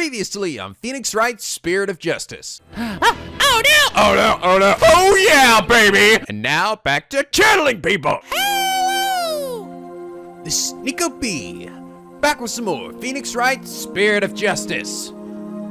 Previously on Phoenix Wright's Spirit of Justice. Oh no! Oh no, oh no, oh yeah, baby! And now back to channeling people! Hello! This is NicoB, back with some more Phoenix Wright's Spirit of Justice.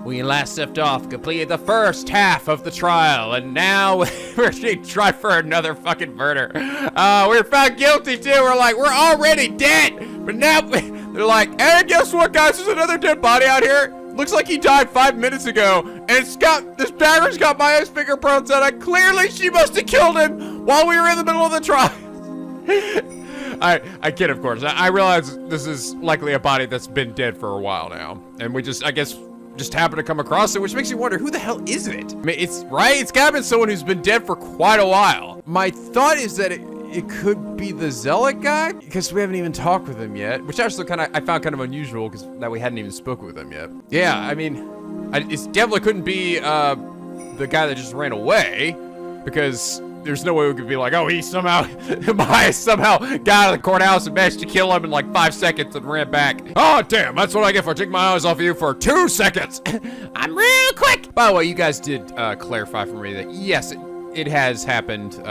We last left off, completed the first half of the trial, and now we're being tried for another fucking murder. We were found guilty too, we're already dead! But now, they're like, hey, guess what guys, there's another dead body out here. Looks like he died 5 minutes ago, and this dagger's got Maya's fingerprints on it. Clearly she must have killed him while we were in the middle of the trial. I kid, of course. I realize this is likely a body that's been dead for a while now, and we just happened to come across it, which makes me wonder, who the hell is it? I mean, it's gotta be someone who's been dead for quite a while. My thought is that it could be the Zealot guy, because we haven't even talked with him yet, which actually I found kind of unusual, because that we hadn't even spoken with him yet. Yeah, I mean, it definitely couldn't be the guy that just ran away, because there's no way we could be like, oh, he somehow got out of the courthouse and managed to kill him in like 5 seconds and ran back. Oh, damn, that's what I get for taking my eyes off of you for 2 seconds. I'm real quick. By the way, you guys did clarify for me that, yes, it has happened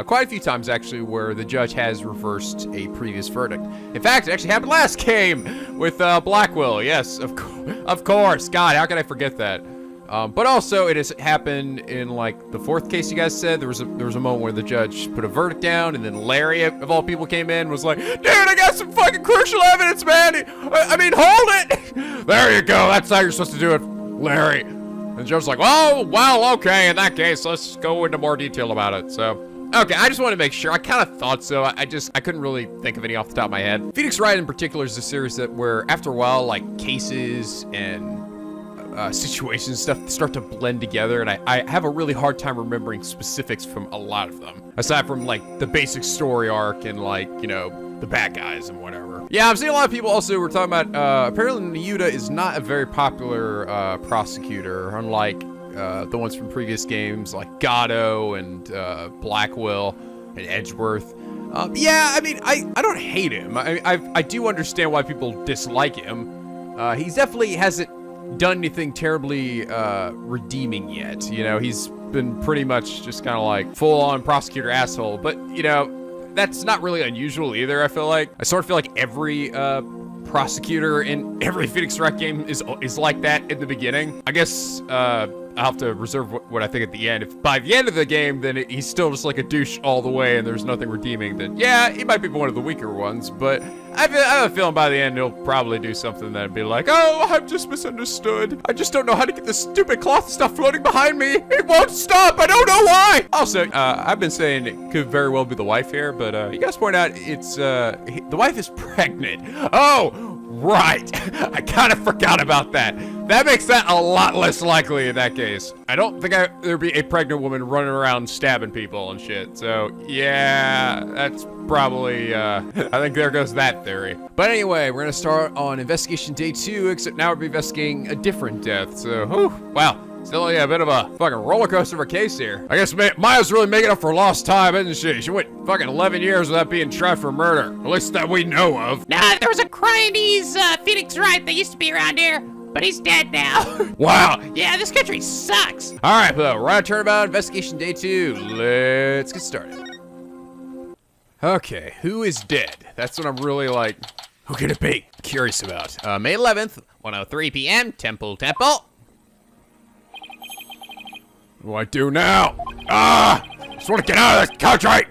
quite a few times, actually, where the judge has reversed a previous verdict. In fact, it actually happened last game with Blackwell. Yes, of course. God, how can I forget that? But also, it has happened in, like, the 4th case you guys said. There was a moment where the judge put a verdict down, and then Larry, of all people, came in and was like, dude, I got some fucking crucial evidence, man. I mean, hold it. There you go. That's how you're supposed to do it, Larry. And the judge was like, oh, well, okay. In that case, let's go into more detail about it. So, okay, I just want to make sure. I kind of thought so. I couldn't really think of any off the top of my head. Phoenix Wright in particular is a series where, after a while, like, cases and situations stuff start to blend together, and I have a really hard time remembering specifics from a lot of them, aside from like the basic story arc and, like, you know, the bad guys and whatever. Yeah, I'm seeing a lot of people also who were talking about apparently NicoB is not a very popular prosecutor, unlike the ones from previous games like Gatto and Blackwell and Edgeworth. Yeah, I mean, I don't hate him. I do understand why people dislike him. He definitely hasn't done anything terribly redeeming yet. You know, he's been pretty much just kind of like full-on prosecutor asshole, but, you know, that's not really unusual either. I feel like every prosecutor in every Phoenix Wright game is like that in the beginning. I guess I'll have to reserve what I think at the end. If by the end of the game, then he's still just like a douche all the way and there's nothing redeeming, then yeah, he might be one of the weaker ones, but I have a feeling by the end he'll probably do something that'd be like, oh, I'm just misunderstood. I just don't know how to get this stupid cloth stuff floating behind me. It won't stop. I don't know why. Also, I've been saying it could very well be the wife here, but you guys point out it's the wife is pregnant. Oh, right. I kind of forgot about that. That makes that a lot less likely in that case. I don't think there'd be a pregnant woman running around stabbing people and shit. So, yeah, that's probably, I think there goes that theory. But anyway, we're gonna start on investigation day 2, except now we're investigating a different death. So, wow. Still, yeah, a bit of a fucking roller coaster of a case here. I guess Maya's really making up for lost time, isn't she? She went fucking 11 years without being tried for murder. At least that we know of. Nah, there was a Khura'in Phoenix Wright that used to be around here, but he's dead now. Wow. Yeah, this country sucks. All right, well, we're on turnabout investigation day 2. Let's get started. Okay, who is dead? That's what I'm really like, who could it be? Curious about. May 11th, 1:03 p.m., Temple. What do I do now? I just want to get out of this country!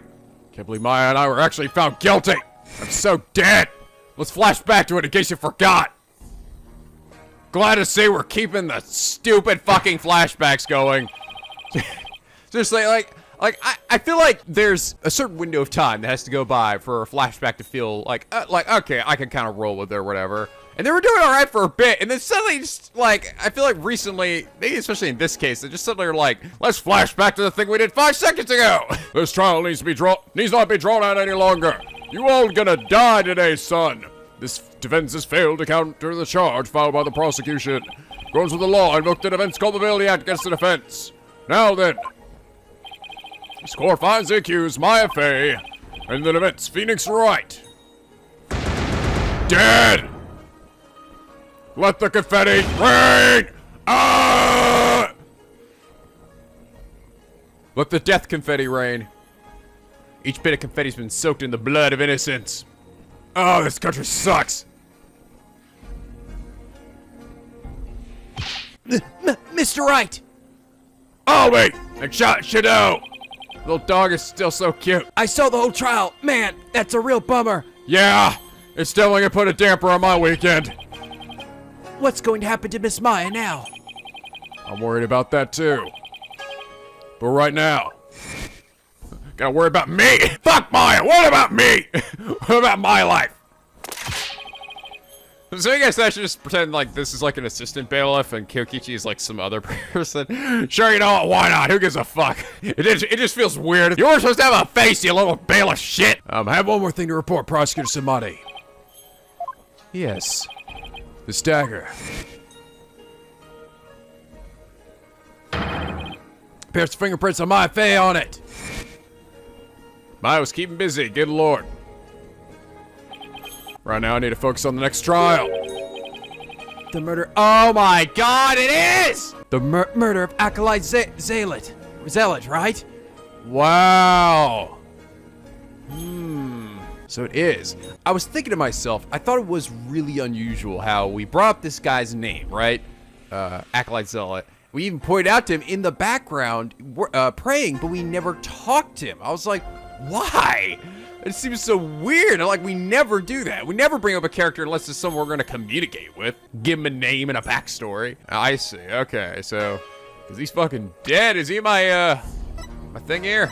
Can't believe Maya and I were actually found guilty. I'm so dead. Let's flash back to it in case you forgot. Glad to see we're keeping the stupid fucking flashbacks going. Just like I feel like there's a certain window of time that has to go by for a flashback to feel like okay, I can kind of roll with it or whatever. And they were doing all right for a bit, and then suddenly, just like, I feel like recently, maybe especially in this case, they just suddenly are like, let's flash back to the thing we did 5 seconds ago. This trial needs not be drawn out any longer. You all gonna die today, son. This defense has failed to counter the charge filed by the prosecution. Grounds of the law invoked the Defense Culpability Act against the defense. Now then, this court finds the accused, Maya Fey, and the defense, Phoenix Wright, dead. Let the confetti rain! Ah! Let the death confetti rain. Each bit of confetti's been soaked in the blood of innocence. Oh, this country sucks. Mr. Wright! Oh, wait! And shot Shadow! Little dog is still so cute. I saw the whole trial. Man, that's a real bummer. Yeah, it's definitely gonna put a damper on my weekend. What's going to happen to Miss Maya now? I'm worried about that too. But right now, gotta worry about me. Fuck Maya, what about me? What about my life? So I guess I should just pretend like this is like an assistant bailiff and Kyokichi is like some other person. Sure, you know what, why not? Who gives a fuck? It just feels weird. You were supposed to have a face, you little bailiff shit. I have one more thing to report, Prosecutor Samadi. Yes. This dagger. Bears the fingerprints of my Faye on it. Maya was keeping busy, good lord. Right now I need to focus on the next trial. The murder. Oh my god, it is! The murder of Acolyte Zealot, right? Wow. So it is. I was thinking to myself, I thought it was really unusual how we brought up this guy's name, right? Acolyte Zealot. We even pointed out to him in the background praying, but we never talked to him. I was like, why? It seems so weird. Like, we never do that. We never bring up a character unless it's someone we're going to communicate with. Give him a name and a backstory. I see. Okay, so... Because he's fucking dead. Is he my thing here?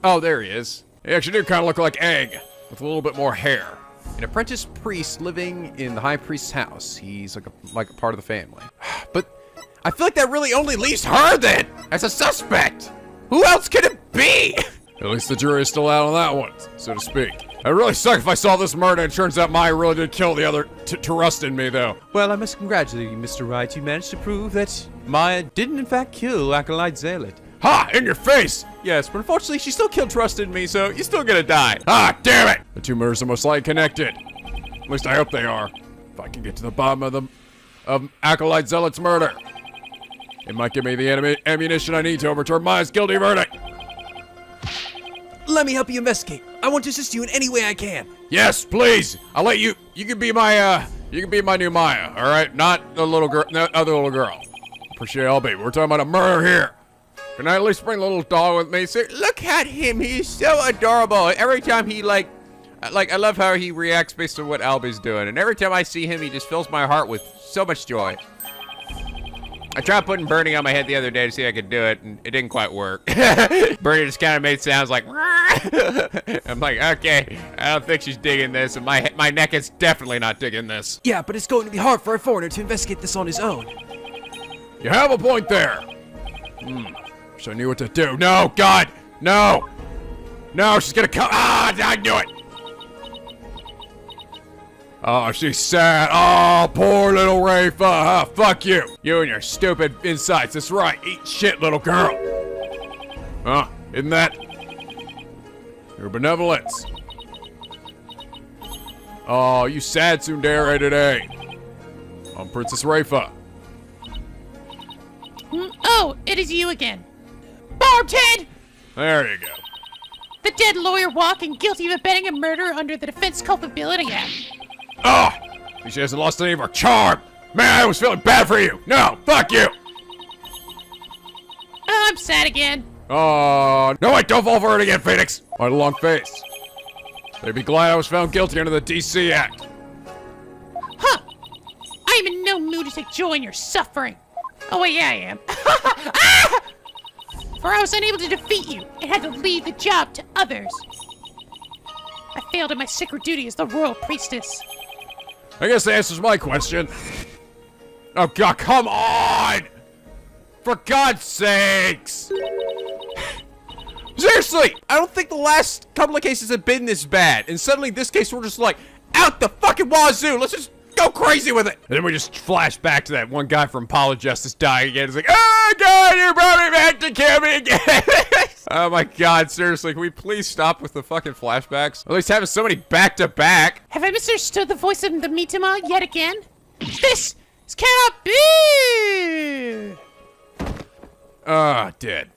Oh, there he is. He actually do kind of look like Egg, with a little bit more hair. An apprentice priest living in the high priest's house. He's like a part of the family. But I feel like that really only leaves her then, as a suspect. Who else could it be? At least the jury is still out on that one, so to speak. I'd really suck if I saw this murder and it turns out Maya really did kill the other to rust in me, though. Well, I must congratulate you, Mr. Wright. You managed to prove that Maya didn't in fact kill Acolyte Zealot. Ha! In your face! Yes, but unfortunately she still killed trust in me, so you're still gonna die. Ah, damn it! The two murders are most likely connected. At least I hope they are. If I can get to the bottom of Acolyte Zealot's murder, it might give me the ammunition I need to overturn Maya's guilty verdict. Let me help you investigate. I want to assist you in any way I can. Yes, please. I'll let you. You can be my new Maya. All right, not the little girl, no other little girl. Appreciate it, all, baby. We're talking about a murder here. Can I at least bring the little dog with me? Say, look at him. He's so adorable. Every time he I love how he reacts based on what Albie's doing. And every time I see him, he just fills my heart with so much joy. I tried putting Bernie on my head the other day to see if I could do it, and it didn't quite work. Bernie just kind of made sounds like, I'm like, okay, I don't think she's digging this, and my neck is definitely not digging this. Yeah, but it's going to be hard for a foreigner to investigate this on his own. You have a point there. Wish I knew what to do. No, God, no. No, she's gonna come. Ah, I knew it. Oh, she's sad. Oh, poor little Rafa. Ah, fuck you. You and your stupid insights. That's right. Eat shit, little girl. Huh? Isn't that your benevolence? Oh, you sad tsundere today. I'm Princess Rafa. Oh, it is you again. Barted! There you go. The dead lawyer walking guilty of abetting a murder under the Defense Culpability Act. Oh, she hasn't lost any of her charm. Man, I was feeling bad for you. No, fuck you. Oh, I'm sad again. Oh, no, wait, don't fall for it again, Phoenix. Quite a long face. They'd be glad I was found guilty under the DC Act. Huh. I am in no mood to take joy in your suffering. Oh, wait, yeah, I am. Ah! For I was unable to defeat you and had to leave the job to others. I failed in my sacred duty as the royal priestess. I guess that answers my question. Oh, God, come on! For God's sakes! Seriously, I don't think the last couple of cases have been this bad. And suddenly this case, we're just like, out the fucking wazoo. Let's just Go crazy with it. And then we just flash back to that one guy from Apollo Justice dying again. It's like, oh God, you brought me back to kill me again. Oh my God, seriously, can we please stop with the fucking flashbacks? At least having so many back-to-back. Have I misunderstood the voice of the Mitama yet again? This cannot be! Dead.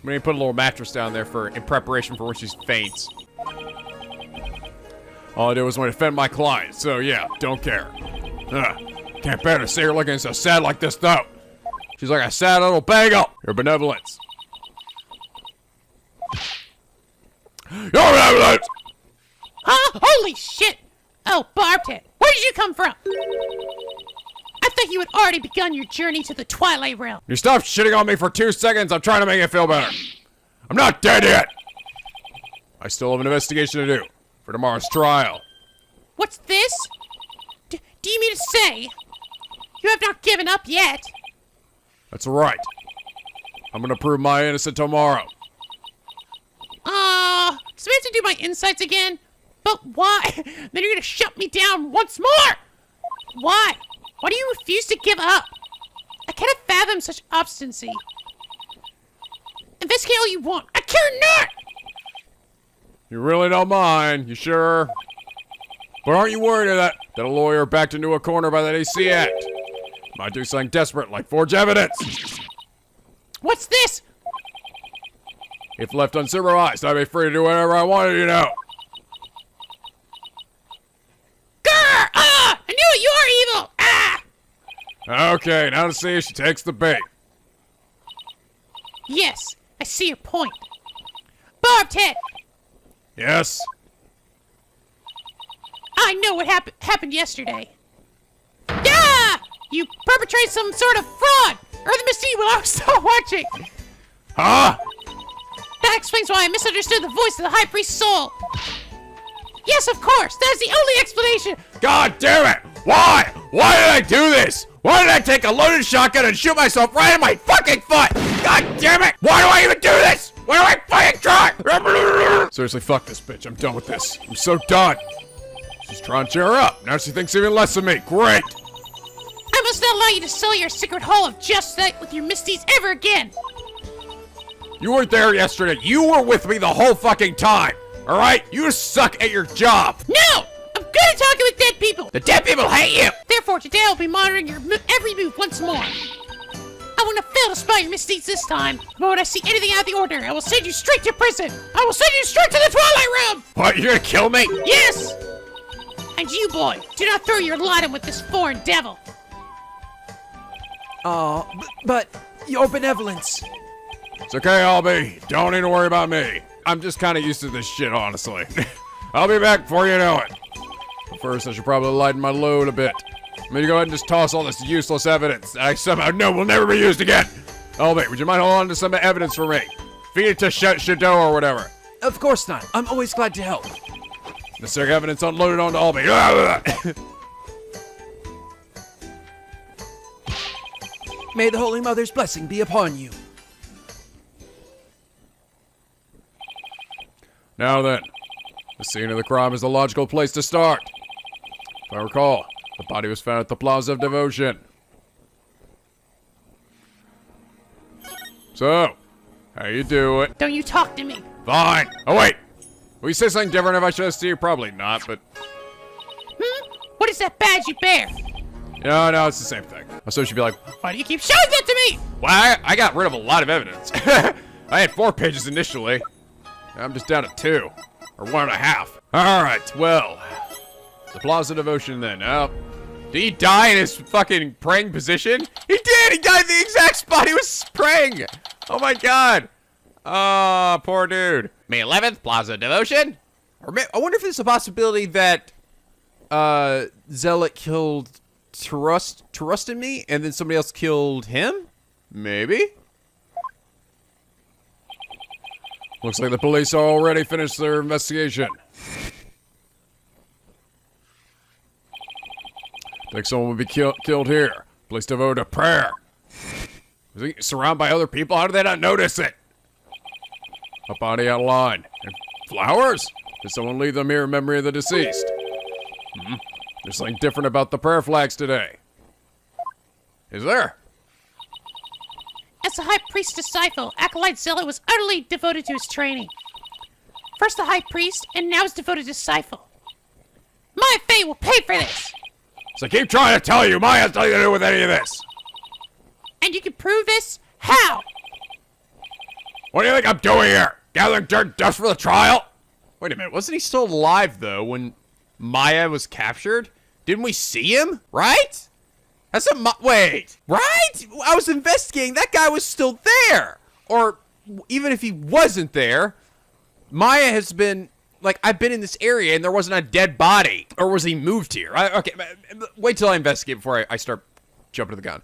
We need to put a little mattress down there in preparation for when she faints. All I did was want to defend my client, so yeah, don't care. Can't bear to see her looking so sad like this, though. She's like a sad little bagel. Your benevolence. Your benevolence! Huh? Holy shit! Oh, Barbhead, where did you come from? I thought you had already begun your journey to the Twilight Realm. You stop shitting on me for 2 seconds. I'm trying to make it feel better. I'm not dead yet. I still have an investigation to do for tomorrow's trial. What's this? Do you mean to say you have not given up yet? That's right. I'm gonna prove my innocence tomorrow. So we have to do my insights again? But why? Then you're gonna shut me down once more! Why? Why do you refuse to give up? I cannot fathom such obstinacy. Investigate all you want. I care not! You really don't mind, you sure? But aren't you worried that a lawyer backed into a corner by that AC Act might do something desperate like forge evidence? What's this? If left unsupervised, I'd be free to do whatever I wanted, you know. Grr! I knew it! You are evil! Okay, now to see if she takes the bait. Yes, I see your point. Barbed head! Yes? I know what happened yesterday. Yeah! You perpetrated some sort of fraud! Or the machine while I was still watching! Huh? That explains why I misunderstood the voice of the High Priest's soul. Yes, of course! That is the only explanation! God damn it! Why? Why did I do this? Why did I take a loaded shotgun and shoot myself right in my fucking foot? God damn it! Why do I even do this? Why do I fucking try? Seriously, fuck this bitch. I'm done with this. I'm so done. She's trying to cheer her up. Now she thinks even less of me. Great. I must not allow you to sell your secret hall of just that with your misdeeds ever again! You weren't there yesterday. You were with me the whole fucking time. Alright? You suck at your job. No! I'm good at talking with dead people! The dead people hate you. Therefore, today I'll be monitoring your every move once more. I will not fail to spot your misdeeds this time. But when I see anything out of the ordinary, I will send you straight to prison. I will send you straight to the Twilight Realm! What? You're gonna kill me? Yes! And you, boy, do not throw your lot in with this foreign devil. But your benevolence. It's okay, Albie. Don't need to worry about me. I'm just kind of used to this shit, honestly. I'll be back before you know it. But first, I should probably lighten my load a bit. I'm gonna go ahead and just toss all this useless evidence that I somehow know will never be used again. Albie, would you mind holding on to some evidence for me? Feed it to Shadow or whatever. Of course not. I'm always glad to help. Necessary evidence unloaded onto Albie. May the Holy Mother's blessing be upon you. Now then, the scene of the crime is the logical place to start. If I recall, the body was found at the Plaza of Devotion. So, how you doing? Don't you talk to me. Fine. Oh wait, will you say something different if I show this to you? Probably not, but... What is that badge you bear? No, it's the same thing. So she'd be like, Why do you keep showing that to me? well, I got rid of a lot of evidence. I had 4 pages initially. I'm just down to 2. Or 1.5. Alright, well. The Plaza Devotion then. Did he die in his fucking praying position? He did! He died in the exact spot he was praying! Oh my god. Oh, poor dude. May 11th, Plaza Devotion. Or I wonder if there's a possibility that Zealot killed Trust in me, and then somebody else killed him? Maybe? Looks like the police are already finished their investigation. Think someone would be killed here. Police devoted to prayer. Was he surrounded by other people? How did they not notice it? A body out of line. And flowers? Did someone leave them here in memory of the deceased? There's something different about the prayer flags today. Is there? As the High Priest disciple, Acolyte Zealot was utterly devoted to his training. First the High Priest, and now his devoted disciple. My fate will pay for this! So I keep trying to tell you, Maya has nothing to do with any of this. And you can prove this? How? What do you think I'm doing here? Gathering dirt and dust for the trial? Wait a minute, wasn't he still alive, though, when Maya was captured? Didn't we see him? Right? That's a wait, right? I was investigating, that guy was still there. Or, even if he wasn't there, Maya has been, like, I've been in this area and there wasn't a dead body. Or was he moved here? Okay, wait till I investigate before I start jumping to the gun.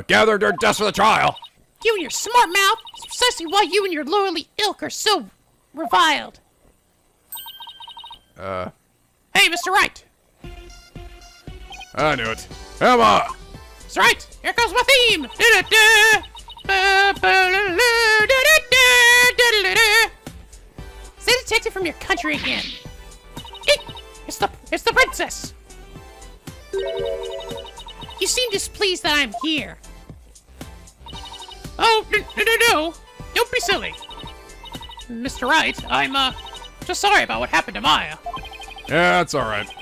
Gathering dirt and dust for the trial. You and your smart mouth is precisely why you and your lowly ilk are so reviled. Hey, Mr. Wright. I knew it. Emma! Mr. Wright, here comes my theme. Is that detective from your country again? It's the princess. You seem displeased that I'm here. Oh, no. Don't be silly. Mr. Wright, I'm, just sorry about what happened to Maya. Yeah, that's alright.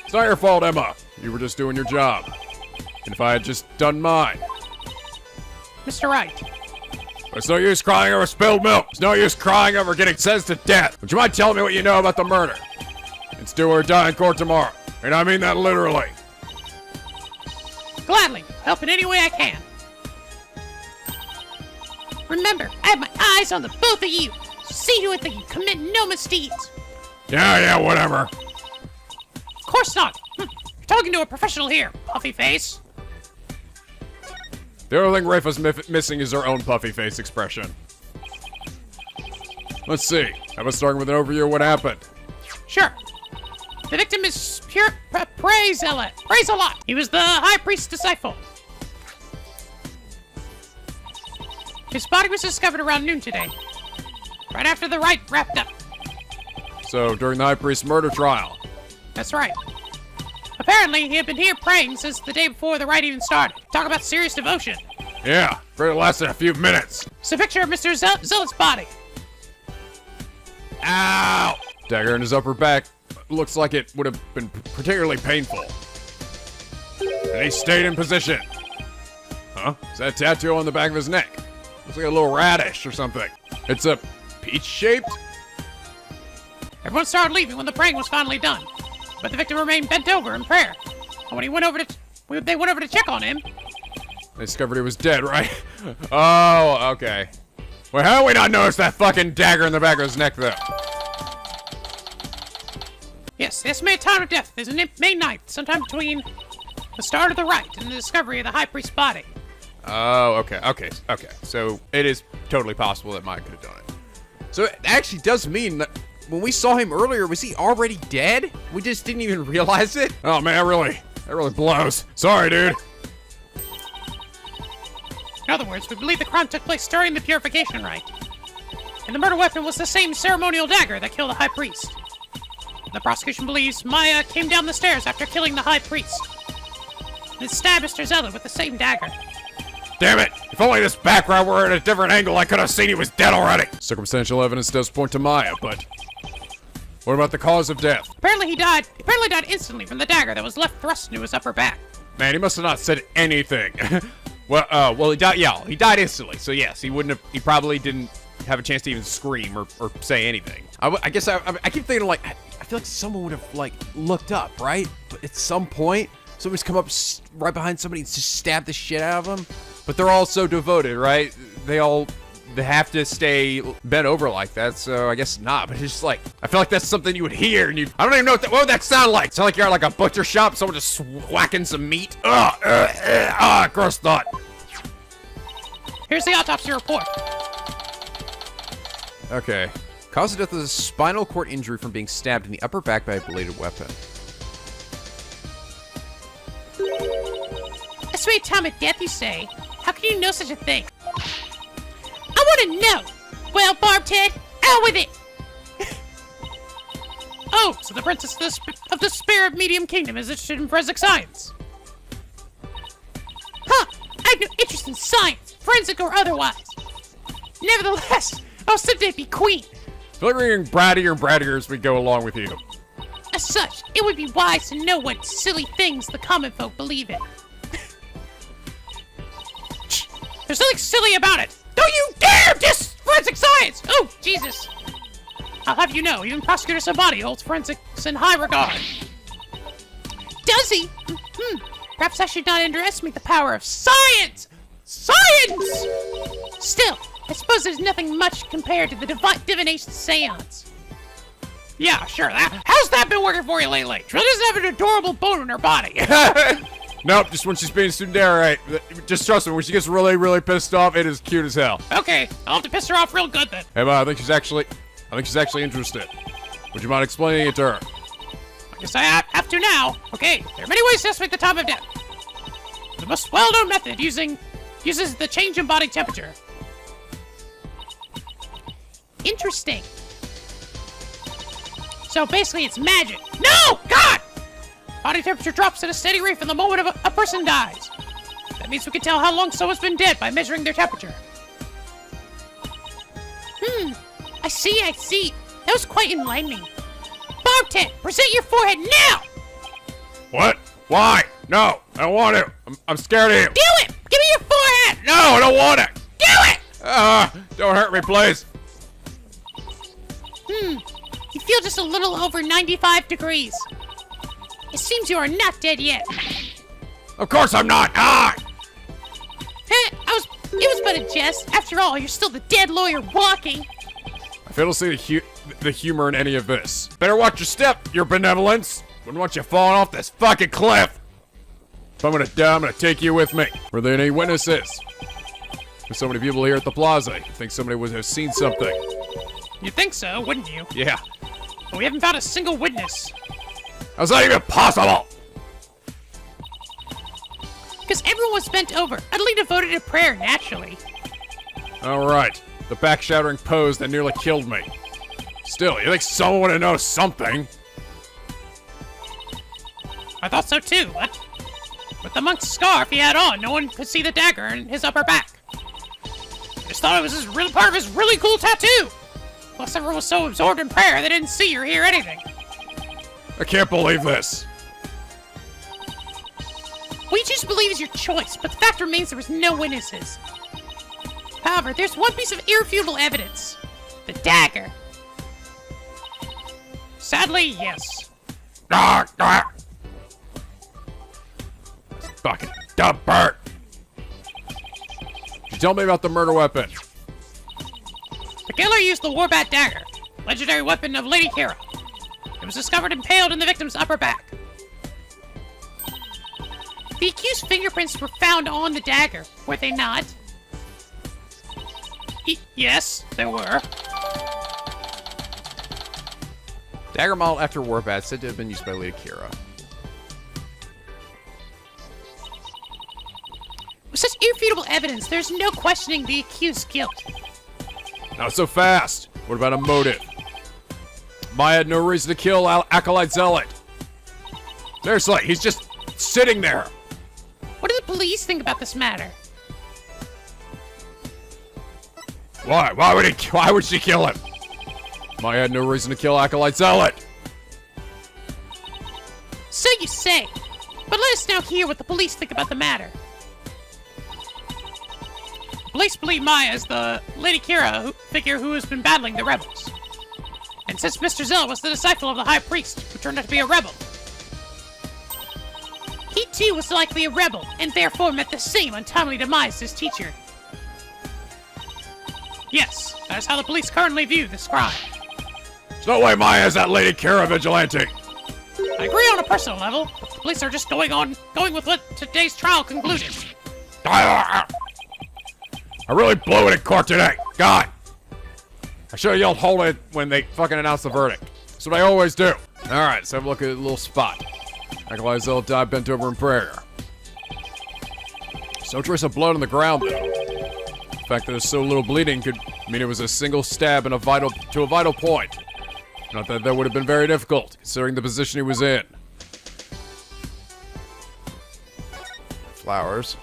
It's not your fault, Emma. You were just doing your job. And if I had just done mine. Mr. Wright. It's no use crying over spilled milk. It's no use crying over getting sentenced to death. Would you mind telling me what you know about the murder? It's do or die in court tomorrow. And I mean that literally. Gladly. Help in any way I can. Remember, I have my eyes on the both of you. So see to it that you commit no misdeeds. Yeah, whatever. Of course not. You're talking to a professional here, puffy face. The only thing Rafa's missing is her own puffy face expression. Let's see. How about starting with an overview of what happened? Sure. The victim is pure praise zealot. Praise a lot. He was the High Priest's disciple. His body was discovered around noon today, right after the rite wrapped up. So, during the High Priest's murder trial? That's right. Apparently, he had been here praying since the day before the rite even started. Talk about serious devotion. Yeah, but it lasted a few minutes. It's a picture of Mr. Zealot's body. Ow! Dagger in his upper back. Looks like it would have been particularly painful. And he stayed in position. Huh? Is that a tattoo on the back of his neck? Looks like a little radish or something. It's a peach-shaped? Everyone started leaving when the praying was finally done, but the victim remained bent over in prayer. And when they went over to check on him, They discovered he was dead, right? Oh, okay. Well, how did we not notice that fucking dagger in the back of his neck, though? yes, the estimated time of death is May 9th, sometime between the start of the rite and the discovery of the High Priest's body. Oh, okay. So it is totally possible that Mike could have done it. So it actually does mean that when we saw him earlier, was he already dead? We just didn't even realize it? Oh man, that really blows. Sorry, dude. In other words, we believe the crime took place during the purification rite. And the murder weapon was the same ceremonial dagger that killed the High Priest. The prosecution believes Maya came down the stairs after killing the High Priest and stabbed Mr. Zealot with the same dagger. Damn it! If only this background were at a different angle, I could have seen he was dead already. Circumstantial evidence does point to Maya, but what about the cause of death? Apparently he died instantly from the dagger that was left thrust into his upper back. Man, he must have not said anything. Well, he died. Yeah, he died instantly. So yes, he probably didn't have a chance to even scream or say anything. I guess I keep thinking, like, I feel like someone would have, like, looked up, right? But at some point, somebody's come up right behind somebody and just stabbed the shit out of them. But they're all so devoted, right? They have to stay bent over like that, so I guess not. But it's just like, I feel like that's something you would hear, and I don't even know what would that sound like? Sound like you're at like a butcher shop, someone just whacking some meat? Gross thought. Here's the autopsy report. Okay. Cause of death was a spinal cord injury from being stabbed in the upper back by a bladed weapon. Estimated time of death, you say? How can you know such a thing? I want to know! Well, Barbed Head, out with it! Oh, so the princess of the spirit medium kingdom is interested in forensic science. Huh, I have no interest in science, forensic or otherwise. Nevertheless, I'll someday be queen. Figuring brattier and brattier as we go along with you. As such, it would be wise to know what silly things the common folk believe in. There's nothing silly about it. Don't you dare diss forensic science! Oh, Jesus. I'll have you know, even Prosecutor Sabati holds forensics in high regard. Does he? Perhaps I should not underestimate the power of science! Science! Still, I suppose there's nothing much compared to the divination seance. Yeah, sure. How's that been working for you lately? She really doesn't have an adorable bone in her body. Nope, just when she's being tsundere, right? Just trust me, when she gets really, really pissed off, it is cute as hell. Okay, I'll have to piss her off real good then. Hey, Ma, I think she's actually interested. Would you mind explaining it to her? I guess I have to now. Okay, there are many ways to estimate the time of death. The most well-known method uses the change in body temperature. Interesting. So basically, it's magic. No! God! Body temperature drops at a steady rate from the moment a person dies. That means we can tell how long someone's been dead by measuring their temperature. I see. That was quite enlightening. Bartend, present your forehead now! What? Why? No, I don't want to. I'm scared of you. Do it! Give me your forehead! No, I don't want it. Do it! Don't hurt me, please. You feel just a little over 95 degrees. It seems you are not dead yet. Of course I'm not. It was but a jest. After all, you're still the dead lawyer walking. I fail to see the humor in any of this. Better watch your step, your benevolence. Wouldn't want you falling off this fucking cliff. If I'm gonna die, I'm gonna take you with me. Were there any witnesses? There's so many people here at the plaza. You think somebody would have seen something? You'd think so, wouldn't you? Yeah. But we haven't found a single witness. How's that even possible? Because everyone was bent over, utterly devoted to prayer, naturally. All right. The back-shattering pose that nearly killed me. Still, you think someone would have noticed something? I thought so too, but with the monk's scarf he had on, no one could see the dagger in his upper back. Just thought it was part of his really cool tattoo. Plus, everyone was so absorbed in prayer they didn't see or hear anything. I can't believe this. What you choose to believe is your choice, but the fact remains there was no witnesses. However, there's one piece of irrefutable evidence. The dagger. Sadly, yes. Fucking dumb bird. You tell me about the murder weapon. The killer used the Warbat dagger, legendary weapon of Lady Kira. It was discovered impaled in the victim's upper back. The accused's fingerprints were found on the dagger, were they not? Yes, there were. Dagger model after Warbat said to have been used by Lady Kira. With such irrefutable evidence, there's no questioning the accused's guilt. Not so fast. What about a motive? Maya had no reason to kill Acolyte Zealot. Seriously, he's just sitting there. What do the police think about this matter? Why? Why would she kill him? Maya had no reason to kill Acolyte Zealot. So you say. But let us now hear what the police think about the matter. Police believe Maya is the Lady Kira figure who has been battling the rebels. And since Mr. Zell was the disciple of the High Priest, who turned out to be a rebel, he too was likely a rebel, and therefore met the same untimely demise as his teacher. Yes, that is how the police currently view this crime. There's no way Maya is that Lady Kira vigilante. I agree on a personal level, but the police are just going with what today's trial concluded. I really blew it in court today. God. I should have yelled hold it when they fucking announced the verdict. That's what I always do. Alright, let's have a look at a little spot. Acolyte Zealot died bent over in prayer. No trace of blood on the ground, though. The fact that there's so little bleeding could mean it was a single stab to a vital point. Not that that would have been very difficult, considering the position he was in. Flowers.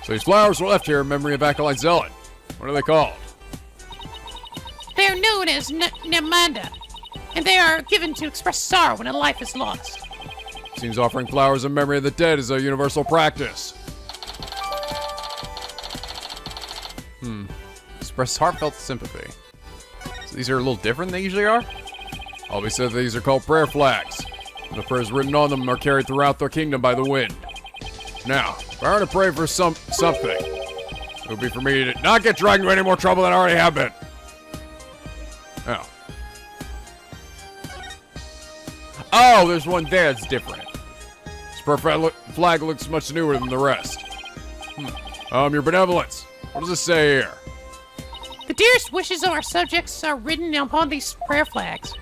So these flowers were left here in memory of Acolyte Zealot. What are they called? They are known as Namanda, and they are given to express sorrow when a life is lost. Seems offering flowers in memory of the dead is a universal practice. Express heartfelt sympathy. So these are a little different than they usually are? Always said these are called prayer flags. And the prayers written on them are carried throughout the kingdom by the wind. Now, if I were to pray for something, it would be for me to not get dragged into any more trouble than I already have been. Oh. Oh, there's one there that's different. This prayer flag looks much newer than the rest. Your benevolence. What does it say here? The dearest wishes of our subjects are written upon these prayer flags.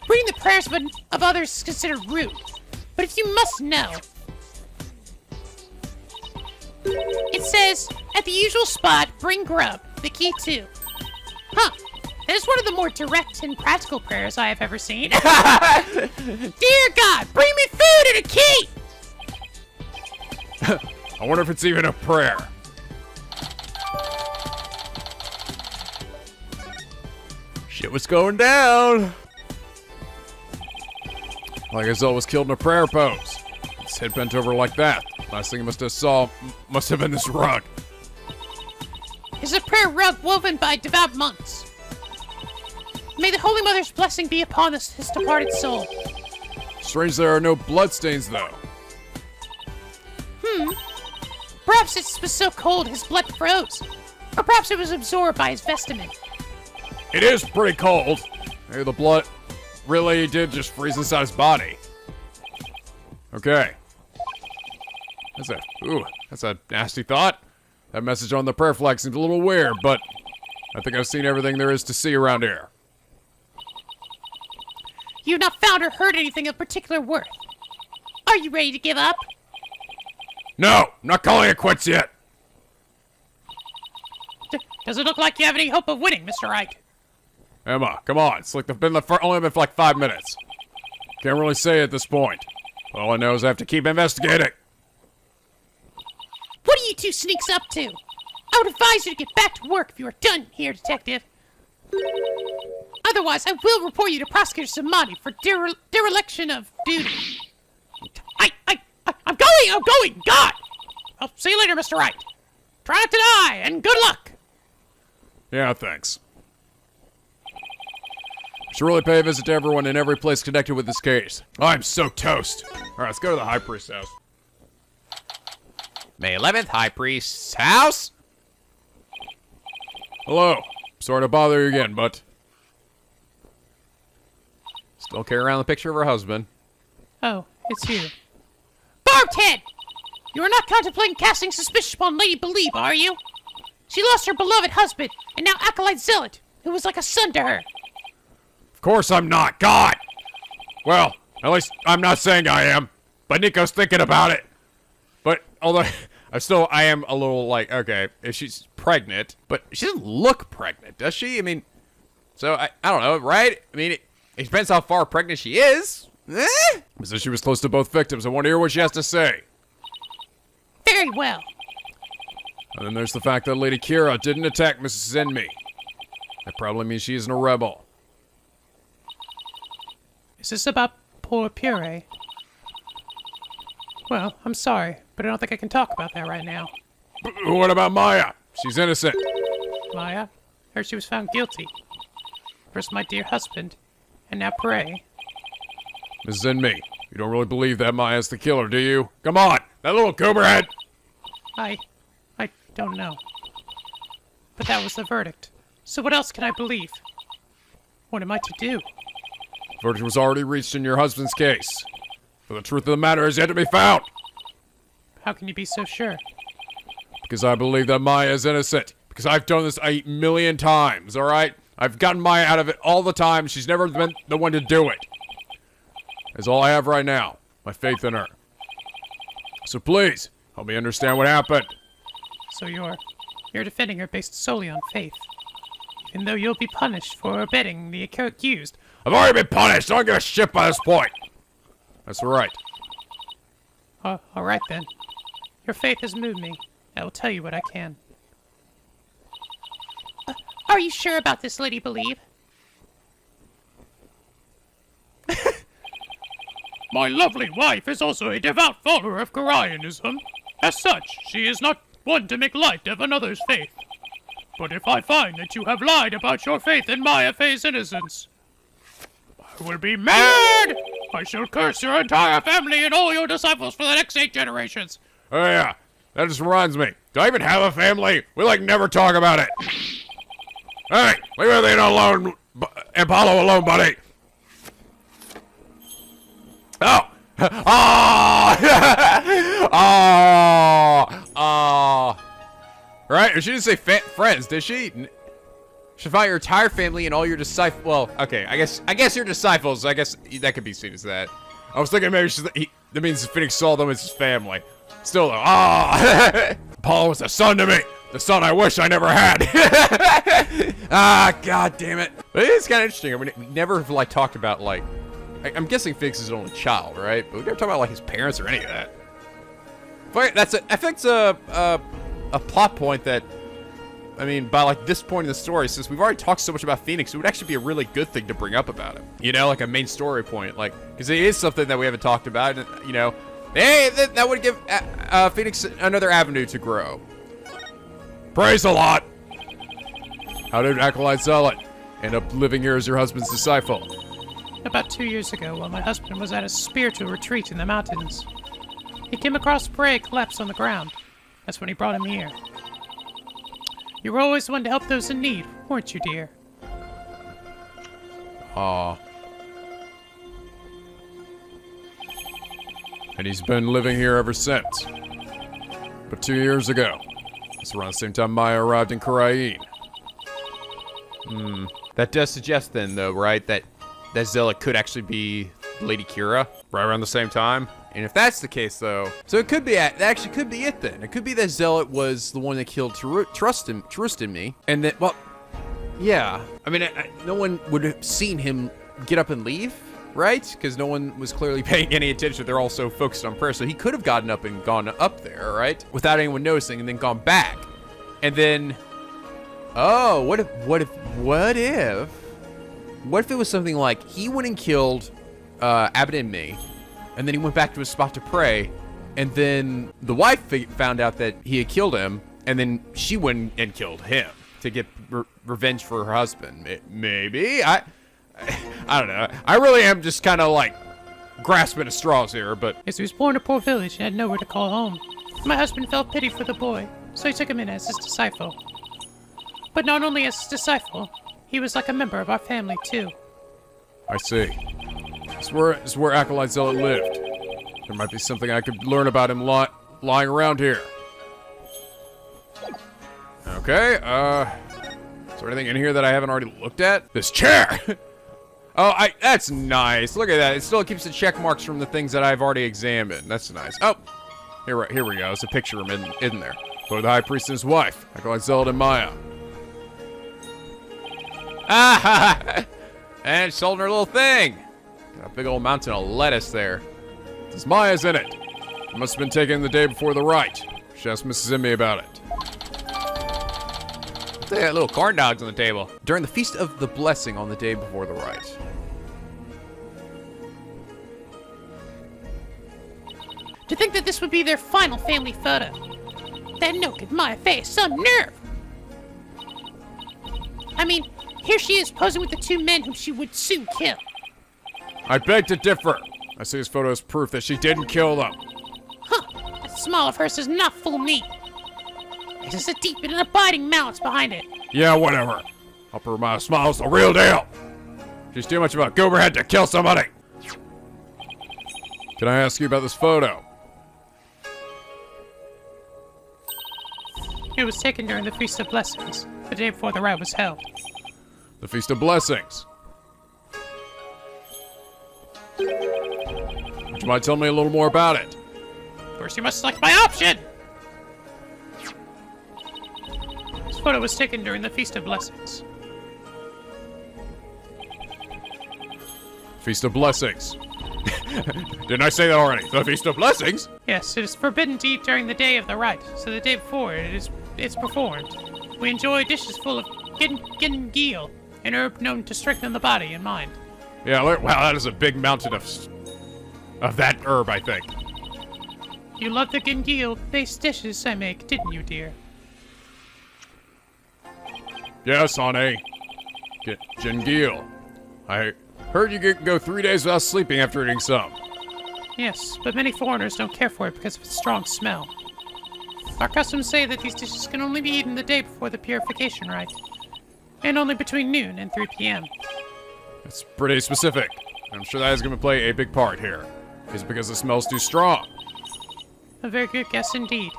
Reading the prayers of others is considered rude, but if you must know, it says, at the usual spot, bring grub, the key too. Huh, that is one of the more direct and practical prayers I have ever seen. Dear God, bring me food and a key! I wonder if it's even a prayer. Shit was going down. Like Azul was killed in a prayer pose. His head bent over like that. Last thing he must have been this rug. It's a prayer rug woven by devout monks. May the Holy Mother's blessing be upon his departed soul. Strange there are no bloodstains though. Perhaps it was so cold his blood froze. Or perhaps it was absorbed by his vestment. It is pretty cold. Maybe the blood really did just freeze inside his body. Okay. That's a nasty thought. That message on the prayer flag seems a little weird, but I think I've seen everything there is to see around here. You have not found or heard anything of particular worth. Are you ready to give up? No, I'm not calling it quits yet. Does it look like you have any hope of winning, Mr. Wright? Emma, come on. It's like only been for like 5 minutes. Can't really say at this point. All I know is I have to keep investigating. What are you two sneaks up to? I would advise you to get back to work if you are done here, detective. Otherwise, I will report you to Prosecutor Samani for dereliction of duty. I'm going! God! I'll see you later, Mr. Wright. Try not to die, and good luck! Yeah, thanks. I should really pay a visit to everyone in every place connected with this case. I'm so toast. Alright, let's go to the High Priest's house. May 11th, High Priest's house? Hello. Sorry to bother you again, but... Still carry around the picture of her husband. Oh, it's you. Barbed! You are not contemplating casting suspicion upon Lady Believe, are you? She lost her beloved husband, and now Acolyte Zealot, who was like a son to her. Of course I'm not. God! Well, at least I'm not saying I am. But Nico's thinking about it. But, although, I am a little like, okay, if she's pregnant, but she doesn't look pregnant, does she? I mean, so, I don't know, right? I mean, it depends how far pregnant she is. So she was close to both victims. I want to hear what she has to say. Very well. And then there's the fact that Lady Kira didn't attack Mrs. Zenmi. That probably means she isn't a rebel. Is this about poor Puree? Well, I'm sorry, but I don't think I can talk about that right now. What about Maya? She's innocent. Maya? Heard she was found guilty. First my dear husband, and now Puree. Mrs. Zenmi, you don't really believe that Maya's the killer, do you? Come on, that little gooberhead! I don't know. But that was the verdict. So what else can I believe? What am I to do? Verdict was already reached in your husband's case. But the truth of the matter is yet to be found. How can you be so sure? Because I believe that Maya is innocent. Because I've done this 8 million times, alright? I've gotten Maya out of it all the time. She's never been the one to do it. That's all I have right now. My faith in her. So please, help me understand what happened. So you're defending her based solely on faith. even though you'll be punished for abetting the accused. I've already been punished. I don't give a shit by this point. That's right. All right then. Your faith has moved me. I will tell you what I can. Are you sure about this, Lady Believe? My lovely wife is also a devout follower of Khura'inism. As such, she is not one to make light of another's faith. But if I find that you have lied about your faith in Maya Fey's innocence, I will be mad! I shall curse your entire family and all your disciples for the next 8 generations. Oh yeah, that just reminds me. Do I even have a family? We like never talk about it. Hey, leave everything alone, Apollo alone, buddy. Oh! Right? She didn't say friends, did she? Should find your entire family and all your disciples. Well, okay, I guess your disciples. I guess that could be seen as that. I was thinking maybe that means Phoenix saw them as his family. Still though, Apollo was the son to me. The son I wish I never had. God damn it. But it's kind of interesting. I mean, we never like talked about like. I'm guessing Phoenix is his only child, right? But we never talk about like his parents or any of that. But I think it's a plot point that, I mean, by like this point in the story, since we've already talked so much about Phoenix, it would actually be a really good thing to bring up about him. You know, like a main story point, like because it is something that we haven't talked about. And, you know, hey, that would give Phoenix another avenue to grow. Praise a lot. How did Acolyte Zealot end up living here as your husband's disciple? About 2 years ago, while my husband was at a spiritual retreat in the mountains, he came across prey collapsed on the ground. That's when he brought him here. You were always one to help those in need, weren't you, dear? Aw. And he's been living here ever since. But 2 years ago, it's around the same time Maya arrived in Khura'in. That does suggest then, though, right, that Zealot could actually be Lady Kira right around the same time. And if that's the case, though, so it could be that actually could be it then. It could be that Zealot was the one that killed Trust in me, and that, well, yeah. I mean, no one would have seen him get up and leave, right? Because no one was clearly paying any attention. They're all so focused on prayer, so he could have gotten up and gone up there, right, without anyone noticing, and then gone back, and then, oh, what if it was something like he went and killed Abbott and me, and then he went back to his spot to pray, and then the wife found out that he had killed him, and then she went and killed him to get revenge for her husband. Maybe? I don't know. I really am just kind of like grasping at straws here, but... Yes, he was born in a poor village and had nowhere to call home. My husband felt pity for the boy, so he took him in as his disciple. But not only as his disciple, he was like a member of our family, too. I see. This is where Acolyte Zealot lived. There might be something I could learn about him lying around here. Okay, is there anything in here that I haven't already looked at? This chair! Oh, that's nice. Look at that. It still keeps the check marks from the things that I've already examined. That's nice. Oh, here we go. It's a picture of him in there. Photo of the High Priest and his wife. Acolyte Zealot and Maya. Ah! And she's holding her little thing. Got a big old mountain of lettuce there. This Maya's in it. It must have been taken the day before the rite. She asked Mrs. Emmy about it. They got little corn dogs on the table. During the Feast of the Blessing on the day before the rite. To think that this would be their final family photo. That note at my face, some nerve! I mean, here she is posing with the 2 men whom she would soon kill. I beg to differ. I see this photo as proof that she didn't kill them. Huh, that smile of hers does not fool me. There's a deep and abiding malice behind it. Yeah, whatever. Upper Mile Smile's the real deal. She's too much of a gooberhead to kill somebody. Can I ask you about this photo? It was taken during the Feast of Blessings, the day before the rite was held. The Feast of Blessings. Would you mind telling me a little more about it? First, you must select my option! This photo was taken during the Feast of Blessings. Feast of Blessings. Didn't I say that already? The Feast of Blessings? Yes, it is forbidden to eat during the day of the rite, so the day before it's performed. We enjoy dishes full of gingil, an herb known to strengthen the body and mind. Yeah, wow, that is a big mountain of that herb, I think. You love the gingil-based dishes I make, didn't you, dear? Yes, honey. Jingil. I heard you could go 3 days without sleeping after eating some. Yes, but many foreigners don't care for it because of its strong smell. Our customs say that these dishes can only be eaten the day before the purification rite, and only between noon and 3 p.m. That's pretty specific. I'm sure that is going to play a big part here. Is it because the smell's too strong? A very good guess indeed.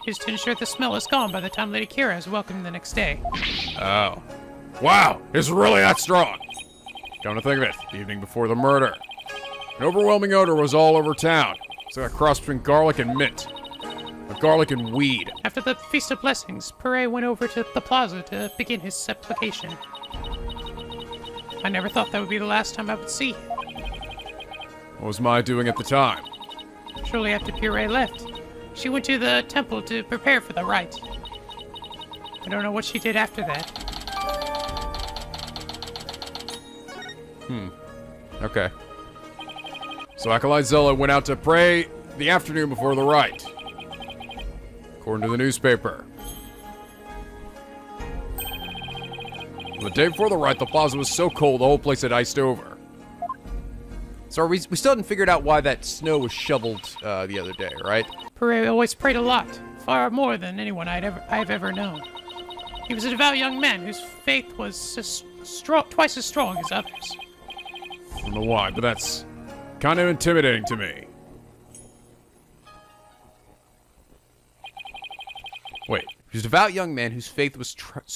Is to ensure the smell is gone by the time Lady Kira is welcomed the next day. Oh. Wow, it's really that strong. Come to think of it, the evening before the murder. An overwhelming odor was all over town. It's like a cross between garlic and mint. Or garlic and weed. After the Feast of Blessings, Pere went over to the plaza to begin his supplication. I never thought that would be the last time I would see him. What was Maya doing at the time? Shortly after Pere left, she went to the temple to prepare for the rite. I don't know what she did after that. Okay. So Acolyte Zella went out to pray the afternoon before the rite. According to the newspaper. The day before the rite, the plaza was so cold the whole place had iced over. So we still hadn't figured out why that snow was shoveled the other day, right? Pere always prayed a lot, far more than anyone I've ever known. He was a devout young man whose faith was twice as strong as others. I don't know why, but that's kind of intimidating to me. Wait, he was a devout young man whose faith was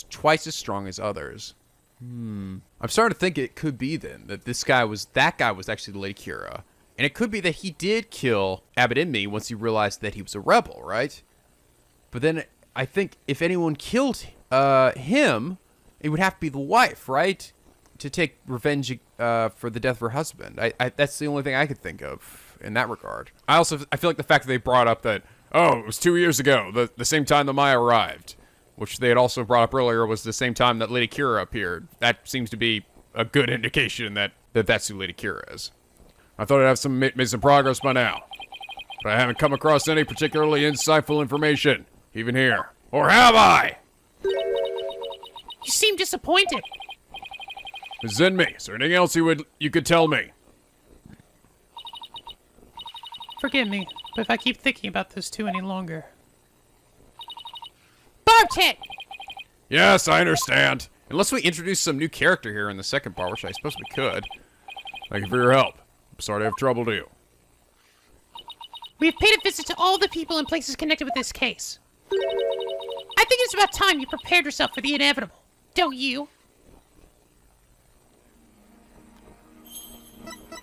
twice as strong as others. I'm starting to think it could be then that that guy was actually Lady Kira. And it could be that he did kill Abbott and me once he realized that he was a rebel, right? But then I think if anyone killed him, it would have to be the wife, right? To take revenge for the death of her husband. That's the only thing I could think of in that regard. I feel like the fact that they brought up that, oh, it was 2 years ago, the same time that Maya arrived, which they had also brought up earlier was the same time that Lady Kira appeared. That seems to be a good indication that that's who Lady Kira is. I thought I'd have made some progress by now, but I haven't come across any particularly insightful information, even here. Or have I? You seem disappointed. Zenmi, is there anything else you could tell me? Forgive me, but if I keep thinking about those two any longer... Bartet! Yes, I understand. Unless we introduce some new character here in the second part, which I suppose we could. Thank you for your help. I'm sorry to have troubled you. We have paid a visit to all the people and places connected with this case. I think it's about time you prepared yourself for the inevitable. Don't you?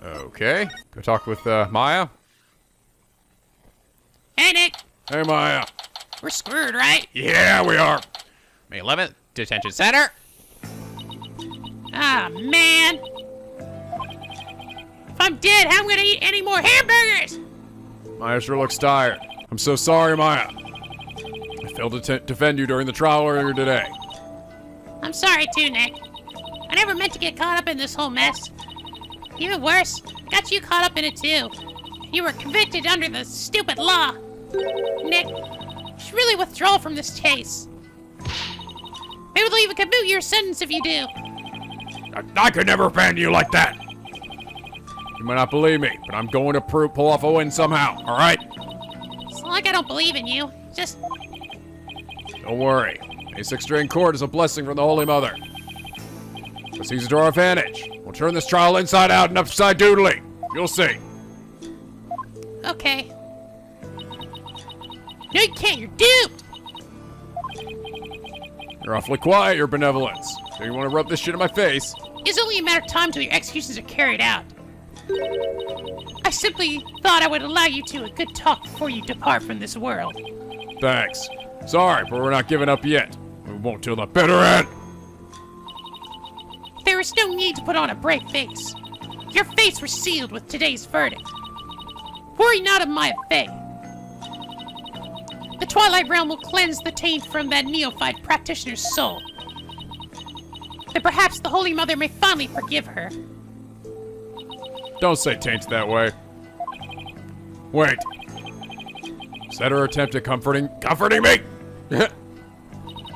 Okay. Go talk with Maya. Hey, Nick. Hey, Maya. We're screwed, right? Yeah, we are. May 11th, Detention Center. Ah, man. If I'm dead, how am I gonna eat any more hamburgers? Maya sure looks tired. I'm so sorry, Maya. I failed to defend you during the trial earlier today. I'm sorry too, Nick. I never meant to get caught up in this whole mess. Even worse, got you caught up in it too. You were convicted under the stupid law. Nick, you should really withdraw from this case. Maybe they'll even commute your sentence if you do. I could never abandon you like that. You might not believe me, but I'm going to pull off a win somehow, all right? It's not like I don't believe in you. Just... Don't worry. A six-string court is a blessing from the Holy Mother. Let's use it to our advantage. We'll turn this trial inside out and upside doodly. You'll see. okay. No, you can't. You're duped. You're awfully quiet, your benevolence. So you want to rub this shit in my face? It's only a matter of time till your executions are carried out. I simply thought I would allow you to a good talk before you depart from this world. Thanks. Sorry, but we're not giving up yet. We won't till the bitter end. There is no need to put on a brave face. your fates were sealed with today's verdict. Worry not of my fate. The Twilight Realm will cleanse the taint from that neophyte practitioner's soul. Then perhaps the Holy Mother may finally forgive her. Don't say taint that way. Wait. Is that her attempt at comforting me?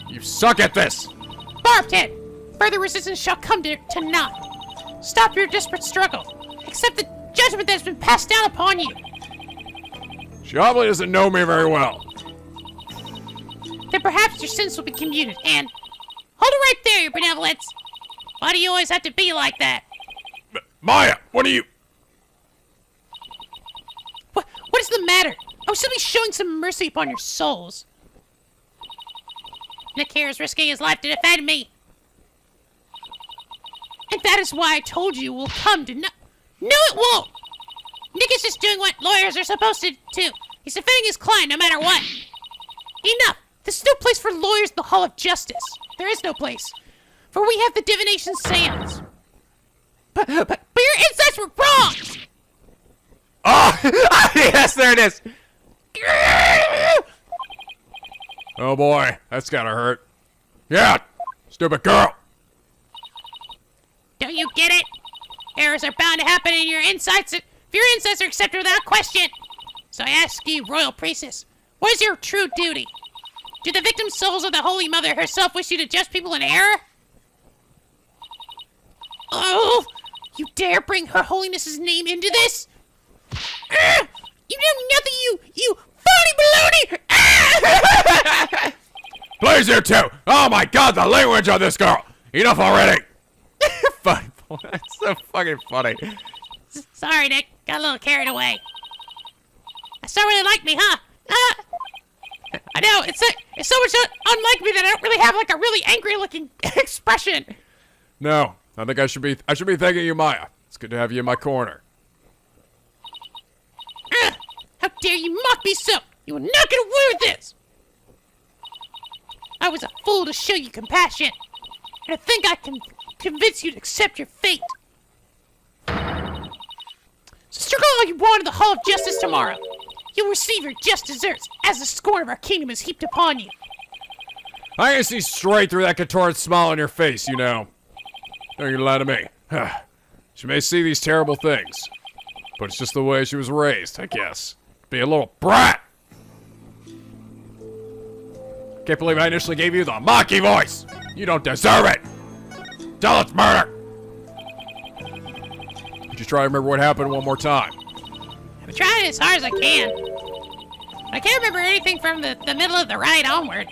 You suck at this! Barbed head! Further resistance shall come to naught. Stop your desperate struggle. Accept the judgment that has been passed down upon you. She obviously doesn't know me very well. Then perhaps your sins will be commuted, and... Hold it right there, your benevolence! Why do you always have to be like that? Maya, what are you... What is the matter? I was simply showing some mercy upon your souls. Nick here is risking his life to defend me. And that is why I told you we'll come to no, it won't! Nick is just doing what lawyers are supposed to do. He's defending his client no matter what. Enough! This is no place for lawyers in the Hall of Justice. There is no place. For we have the divination seance. But your insights were wrong! Oh! Yes, there it is! Oh boy, that's gotta hurt. Yeah! Stupid girl! Don't you get it? Errors are bound to happen in your insights if your insights are accepted without question. So I ask you, Royal Priestess, what is your true duty? Do the victim souls of the Holy Mother herself wish you to judge people in error? Oh! You dare bring Her Holiness's name into this? You know nothing, you phony baloney! Please, you two! Oh my god, the language on this girl! Enough already! Funny boy, that's so fucking funny. Sorry, Nick. Got a little carried away. I still really like me, huh? I know, it's so much unlike me that I don't really have like a really angry-looking expression. No, I think I should be thanking you, Maya. It's good to have you in my corner. How dare you mock me so? You will not get away with this! I was a fool to show you compassion, and I think I can convince you to accept your fate. So struggle all you want in the Hall of Justice tomorrow. You'll receive your just deserts as the scorn of our kingdom is heaped upon you. I can see straight through that contorted smile on your face, you know. Don't you lie to me. She may see these terrible things, but it's just the way she was raised, I guess. Be a little brat! Can't believe I initially gave you the mocky voice! You don't deserve it! Tell it's murder! Could you try to remember what happened one more time? I'm trying as hard as I can. I can't remember anything from the middle of the ride onward.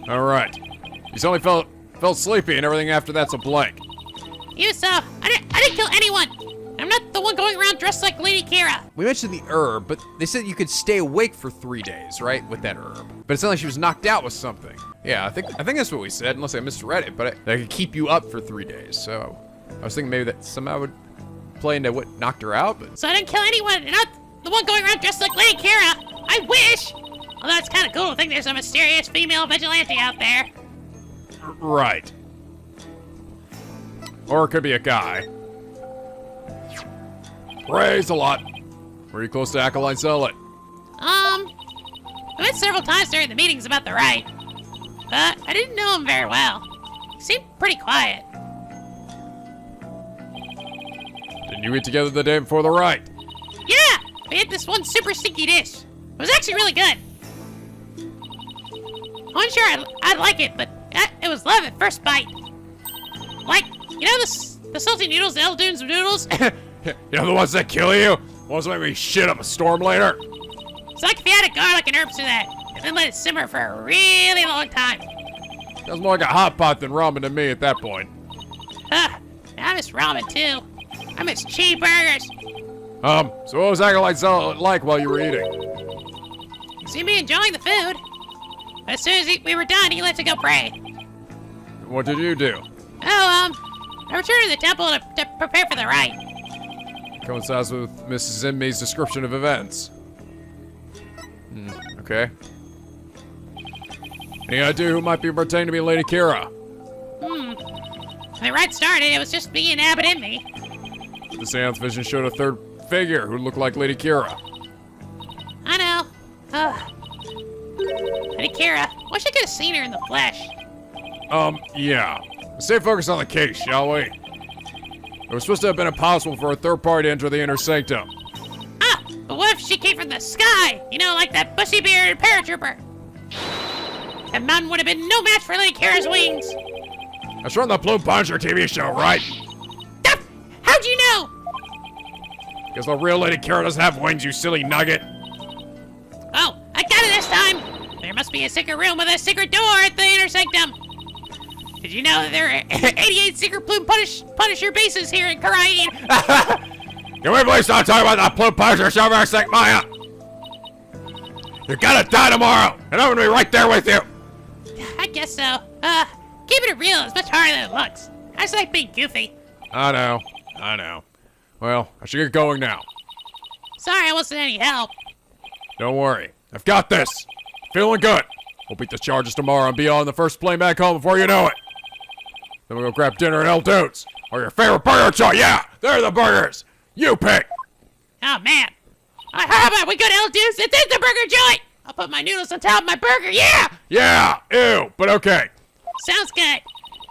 Alright. You suddenly felt sleepy and everything after that's a blank. You saw. I didn't kill anyone. I'm not the one going around dressed like Lady Kira. We mentioned the herb, but they said you could stay awake for 3 days, right, with that herb. But it sounded like she was knocked out with something. Yeah, I think that's what we said, unless I misread it, but that could keep you up for 3 days, so I was thinking maybe that somehow would play into what knocked her out, but... So I didn't kill anyone, and not the one going around dressed like Lady Kira. I wish! Although it's kind of cool to think there's a mysterious female vigilante out there. Right. Or it could be a guy. Praise a lot. Were you close to Acolyte Zealot? I met several times during the meetings about the rite, but I didn't know him very well. He seemed pretty quiet. Didn't you eat together the day before the rite? Yeah! We ate this one super stinky dish. It was actually really good. I wasn't sure I'd like it, but it was love at first bite. Like, you know the salty noodles, the Eldoon's noodles? You know the ones that kill you? Ones that make me shit up a storm later? It's like if you added garlic and herbs to that, and then let it simmer for a really long time. Sounds more like a hot pot than ramen to me at that point. I miss ramen too. I miss cheeseburgers. So what was Acolyte Zealot like while you were eating? He seemed to be enjoying the food. But as soon as we were done, he let to go pray. What did you do? I returned to the temple to prepare for the rite. Coincides with Mrs. Zinmi's description of events. Okay. Any idea who might be pretending to be Lady Kira? When the rite started, it was just me and Abbott and me. The seance vision showed a third figure who looked like Lady Kira. I know. Lady Kira. Wish I could have seen her in the flesh. Yeah. Stay focused on the case, shall we? It was supposed to have been impossible for a third party to enter the inner sanctum. Ah, but what if she came from the sky? You know, like that bushy-bearded paratrooper. That mountain would have been no match for Lady Kira's wings. That's from the Plume Punisher TV show, right? How'd you know? Because the real Lady Kira doesn't have wings, you silly nugget. Oh, I got it this time. There must be a secret room with a secret door at the inner sanctum. Did you know that there are 88 secret Plume Punisher bases here in Khura'in? Can we please stop talking about that Plume Punisher show for a sec, Maya? You're gonna die tomorrow, and I'm gonna be right there with you. I guess so. Keeping it real is much harder than it looks. I just like being goofy. I know. Well, I should get going now. Sorry I wasn't any help. Don't worry. I've got this. Feeling good. We'll beat the charges tomorrow and be on the first plane back home before you know it. Then we'll go grab dinner at El Dude's. Or your favorite burger joint. Yeah, they're the burgers. You pick. Oh, man. How about we go to El Dude's? It's in the burger joint. I'll put my noodles on top of my burger. Yeah! Yeah, ew, but okay. Sounds good.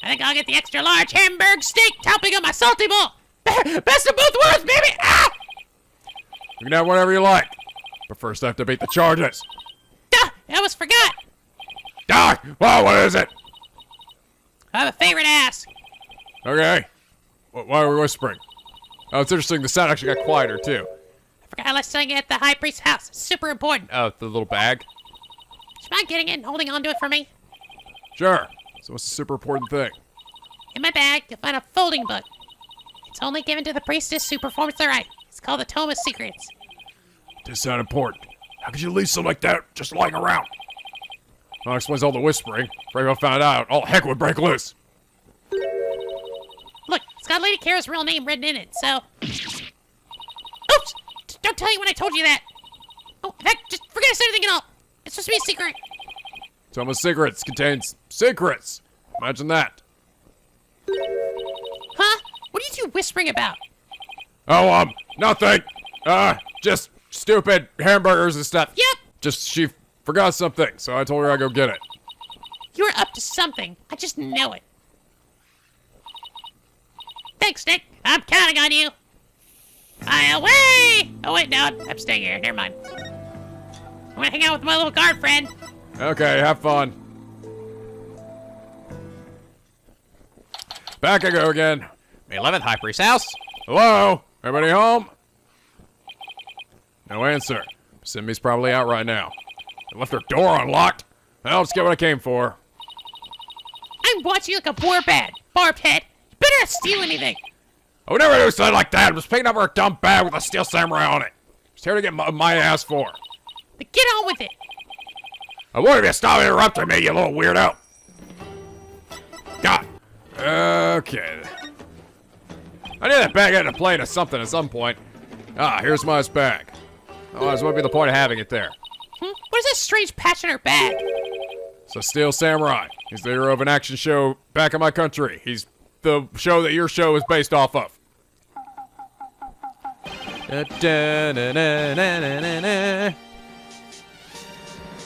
I think I'll get the extra large hamburger steak topping on my salty bowl. Best of both worlds, baby! Ah! You can have whatever you like. But first I have to beat the charges. Duh! I almost forgot. Doc! Wow, what is it? I have a favorite ass. Okay. Why are we whispering? Oh, it's interesting. The sound actually got quieter, too. I forgot I left something at the high priest's house. It's super important. Oh, the little bag? Do you mind getting it and holding on to it for me? Sure. So what's the super important thing? In my bag, you'll find a folding book. It's only given to the priestess who performs the rite. It's called the TOME Secrets. Does sound important. How could you leave something like that just lying around? Well, that explains all the whispering. If anyone found out, all heck would break loose. Look, it's got Lady Kira's real name written in it, so... Oops! Don't tell you when I told you that! Oh, in fact, just forget I said anything at all! It's supposed to be a secret! TOME Secrets contains secrets. Imagine that. Huh? What are you two whispering about? Oh, nothing. Just stupid hamburgers and stuff. Yep! Just, she forgot something, so I told her I'd go get it. You're up to something. I just know it. Thanks, Nick. I'm counting on you. Fly away! Oh, wait, no, I'm staying here. Never mind. I'm gonna hang out with my little guard friend. Okay, have fun. Back I go again. The 11th High Priest's house. Hello? Everybody home? No answer. Simi's probably out right now. I left her door unlocked. Well, let's get what I came for. I'm watching you like a barbed head. You better not steal anything. I would never do something like that. I was picking up her dumb bag with a steel samurai on it. Just here to get my ass for. But get on with it. I won't even stop interrupting me, you little weirdo. God. Okay. I knew that bag had to play into something at some point. Ah, here's my bag. Otherwise, what would be the point of having it there? What is this strange patch in her bag? It's a Steel Samurai. He's the hero of an action show back in my country. He's the show that your show is based off of.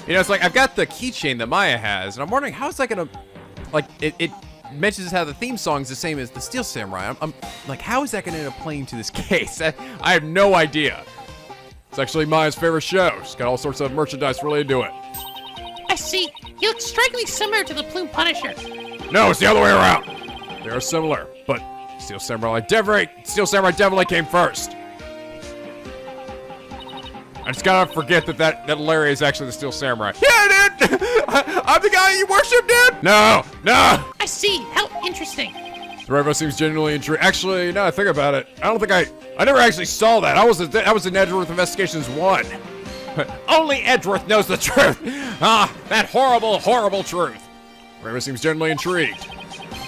You know, it's like, I've got the keychain that Maya has, and I'm wondering, how is that gonna... Like, it mentions how the theme song's the same as the Steel Samurai. I'm like, how is that gonna end up playing to this case? I have no idea. It's actually Maya's favorite show. She's got all sorts of merchandise related to it. I see. He looks strikingly similar to the Plume Punisher. No, it's the other way around. They are similar, but Steel Samurai definitely came first. I just gotta forget that Larry is actually the Steel Samurai. Yeah, dude! I'm the guy you worship, dude! No! I see. How interesting. The Revo seems genuinely intrigued. Actually, now I think about it, I don't think I never actually saw that. I was in Edgeworth Investigations 1. Only Edgeworth knows the truth. Ah, that horrible, horrible truth. Revo seems genuinely intrigued.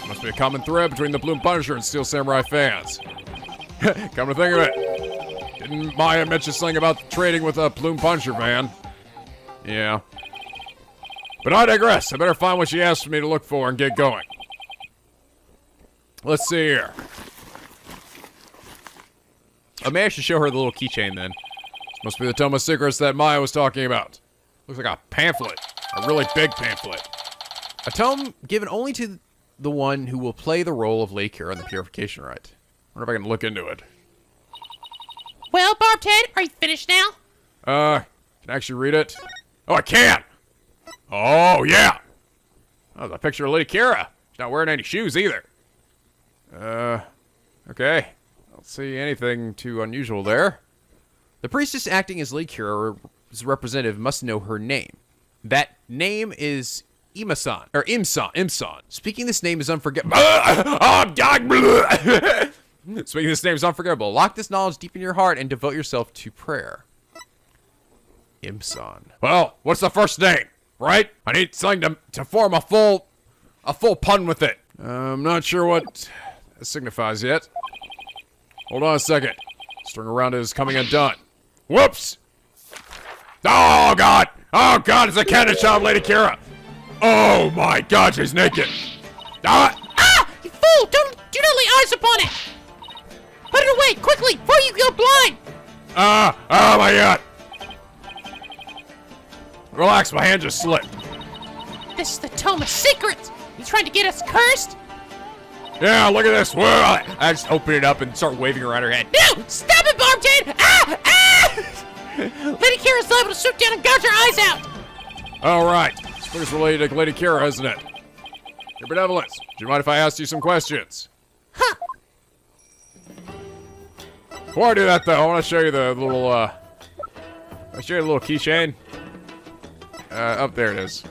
Must be a common thread between the Plume Punisher and Steel Samurai fans. Come to think of it, didn't Maya mention something about trading with a Plume Punisher fan? Yeah. But I digress. I better find what she asked me to look for and get going. Let's see here. May I should show her the little keychain then. This must be the Tome of Secrets that Maya was talking about. Looks like a pamphlet. A really big pamphlet. A tome given only to the one who will play the role of Lady Kira in the Purification Rite. Wonder if I can look into it. Well, Barbted, are you finished now? Can I actually read it? Oh, I can! Oh, yeah! Oh, the picture of Lady Kira. She's not wearing any shoes either. Okay. I don't see anything too unusual there. The priestess acting as Lady Kira's representative must know her name. That name is Imasan, or Imsan. Speaking this name is unforgettable. Speaking this name is unforgettable. Lock this knowledge deep in your heart and devote yourself to prayer. Imsan. Well, what's the first name, right? I need something to form a full pun with it. I'm not sure what it signifies yet. Hold on a second. String around it is coming undone. Whoops! Oh, God! Oh, God, it's a cannon shot of Lady Kira! Oh, my God, she's naked! Ah! Ah! You fool! Do not lay eyes upon it! Put it away, quickly, before you go blind! Oh, my God! Relax, my hand just slipped. This is the Tome of Secrets! You trying to get us cursed? Yeah, look at this. Whoa. I just open it up and start waving around her head. No! Stop it, Barbted! Ah! Ah! Lady Kira's liable to swoop down and gouge her eyes out! All right. This is related to Lady Kira, isn't it? Your benevolence, do you mind if I ask you some questions? Huh. Before I do that, though, I want to show you the little, I'll show you the little keychain. Up there it is.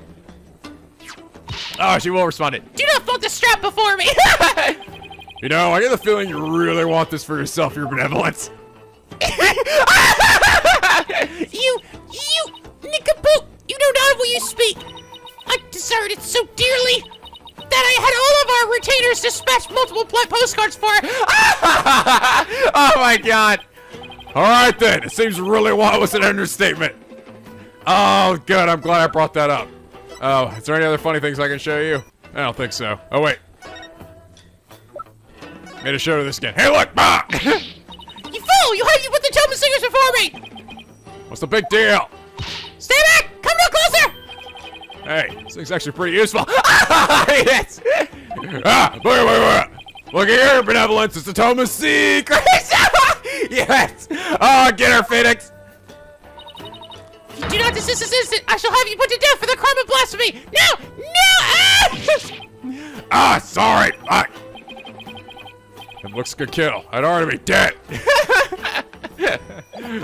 Oh, she will respond it. Do not flaunt the strap before me! You know, I get the feeling you really want this for yourself, your benevolence. You, NicoB, you know not what you speak. I desired it so dearly that I had all of our retainers dispatch multiple postcards for her. Oh my God. All right then, it seems really want was an understatement. Oh, good, I'm glad I brought that up. Oh, is there any other funny things I can show you? I don't think so. Oh, wait. Made a show of this again. Hey, look! Ah! You fool! You put the Tome of Secrets before me! What's the big deal? Stay back! Come no closer! Hey, this thing's actually pretty useful. Yes! Wait. Look at here, benevolence. It's the Tome of Secrets! Yes! Oh, get her, Phoenix! If you do not desist this instant, I shall have you put to death for the crime of blasphemy! No! Ah, sorry! It looks like a kill. I'd already be dead.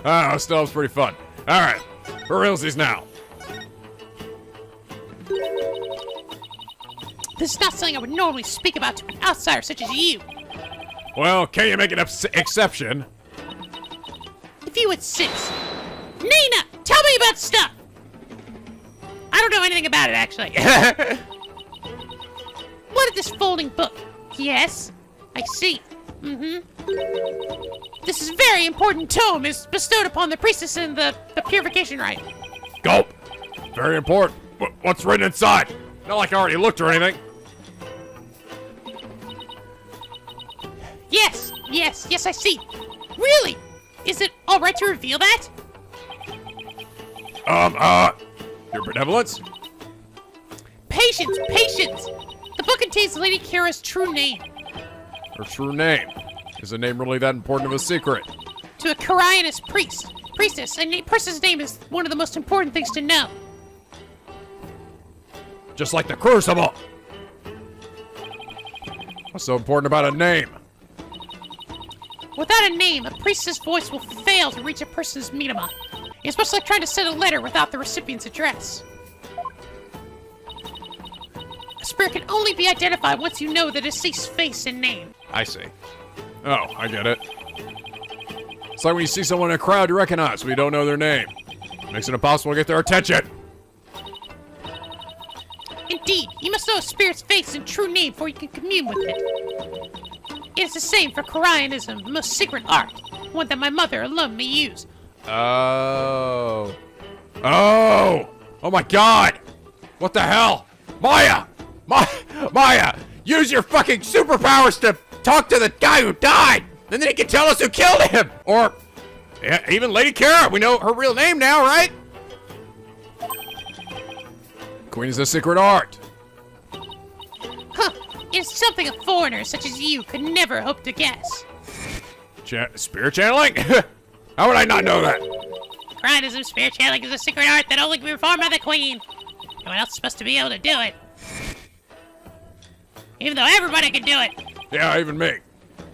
Oh, still was pretty fun. Alright, for realsies now. This is not something I would normally speak about to an outsider such as you. Well, can you make an exception? If you insist. Nina, tell me about stuff! I don't know anything about it, actually. What is this folding book? Yes, I see. This is very important tome is bestowed upon the priestess in the Purification Rite. Gulp. Very important. What's written inside? Not like I already looked or anything. Yes, I see. Really? Is it alright to reveal that? Your benevolence? Patience! The book contains Lady Kira's true name. Her true name? Is the name really that important of a secret? To a Khura'in priestess, a person's name is one of the most important things to know. Just like the Crucible! What's so important about a name? Without a name, a priestess' voice will fail to reach a person's minima. It's much like trying to send a letter without the recipient's address. A spirit can only be identified once you know the deceased's face and name. I see. Oh, I get it. It's like when you see someone in a crowd you recognize, but you don't know their name. Makes it impossible to get their attention. Indeed, you must know a spirit's face and true name before you can commune with it. It is the same for Khura'anism, the most secret art, one that my mother alone may use. Oh. Oh my God! What the hell? Maya! Maya! Use your fucking superpowers to talk to the guy who died! And then he can tell us who killed him! Or, yeah, even Lady Kara, we know her real name now, right? Queen is a secret art. Huh. It's something a foreigner such as you could never hope to guess. Spirit channeling? How would I not know that? Khura'in spirit channeling is a secret art that only can be performed by the Queen. No one else is supposed to be able to do it. Even though everybody can do it. Yeah, even me.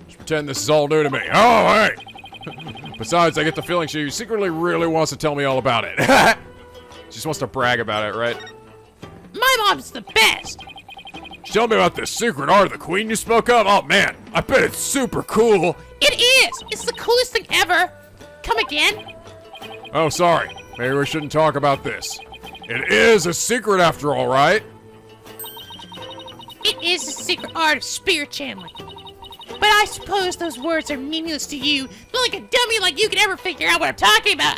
Just pretend this is all new to me. Oh, hey! Besides, I get the feeling she secretly really wants to tell me all about it. She just wants to brag about it, right? My mom's the best. Tell me about this secret art of the Queen you spoke of. Oh, man. I bet it's super cool. It is. It's the coolest thing ever. Come again? Oh, sorry. Maybe we shouldn't talk about this. It is a secret after all, right? It is the secret art of spirit channeling. But I suppose those words are meaningless to you. Not like a dummy like you could ever figure out what I'm talking about.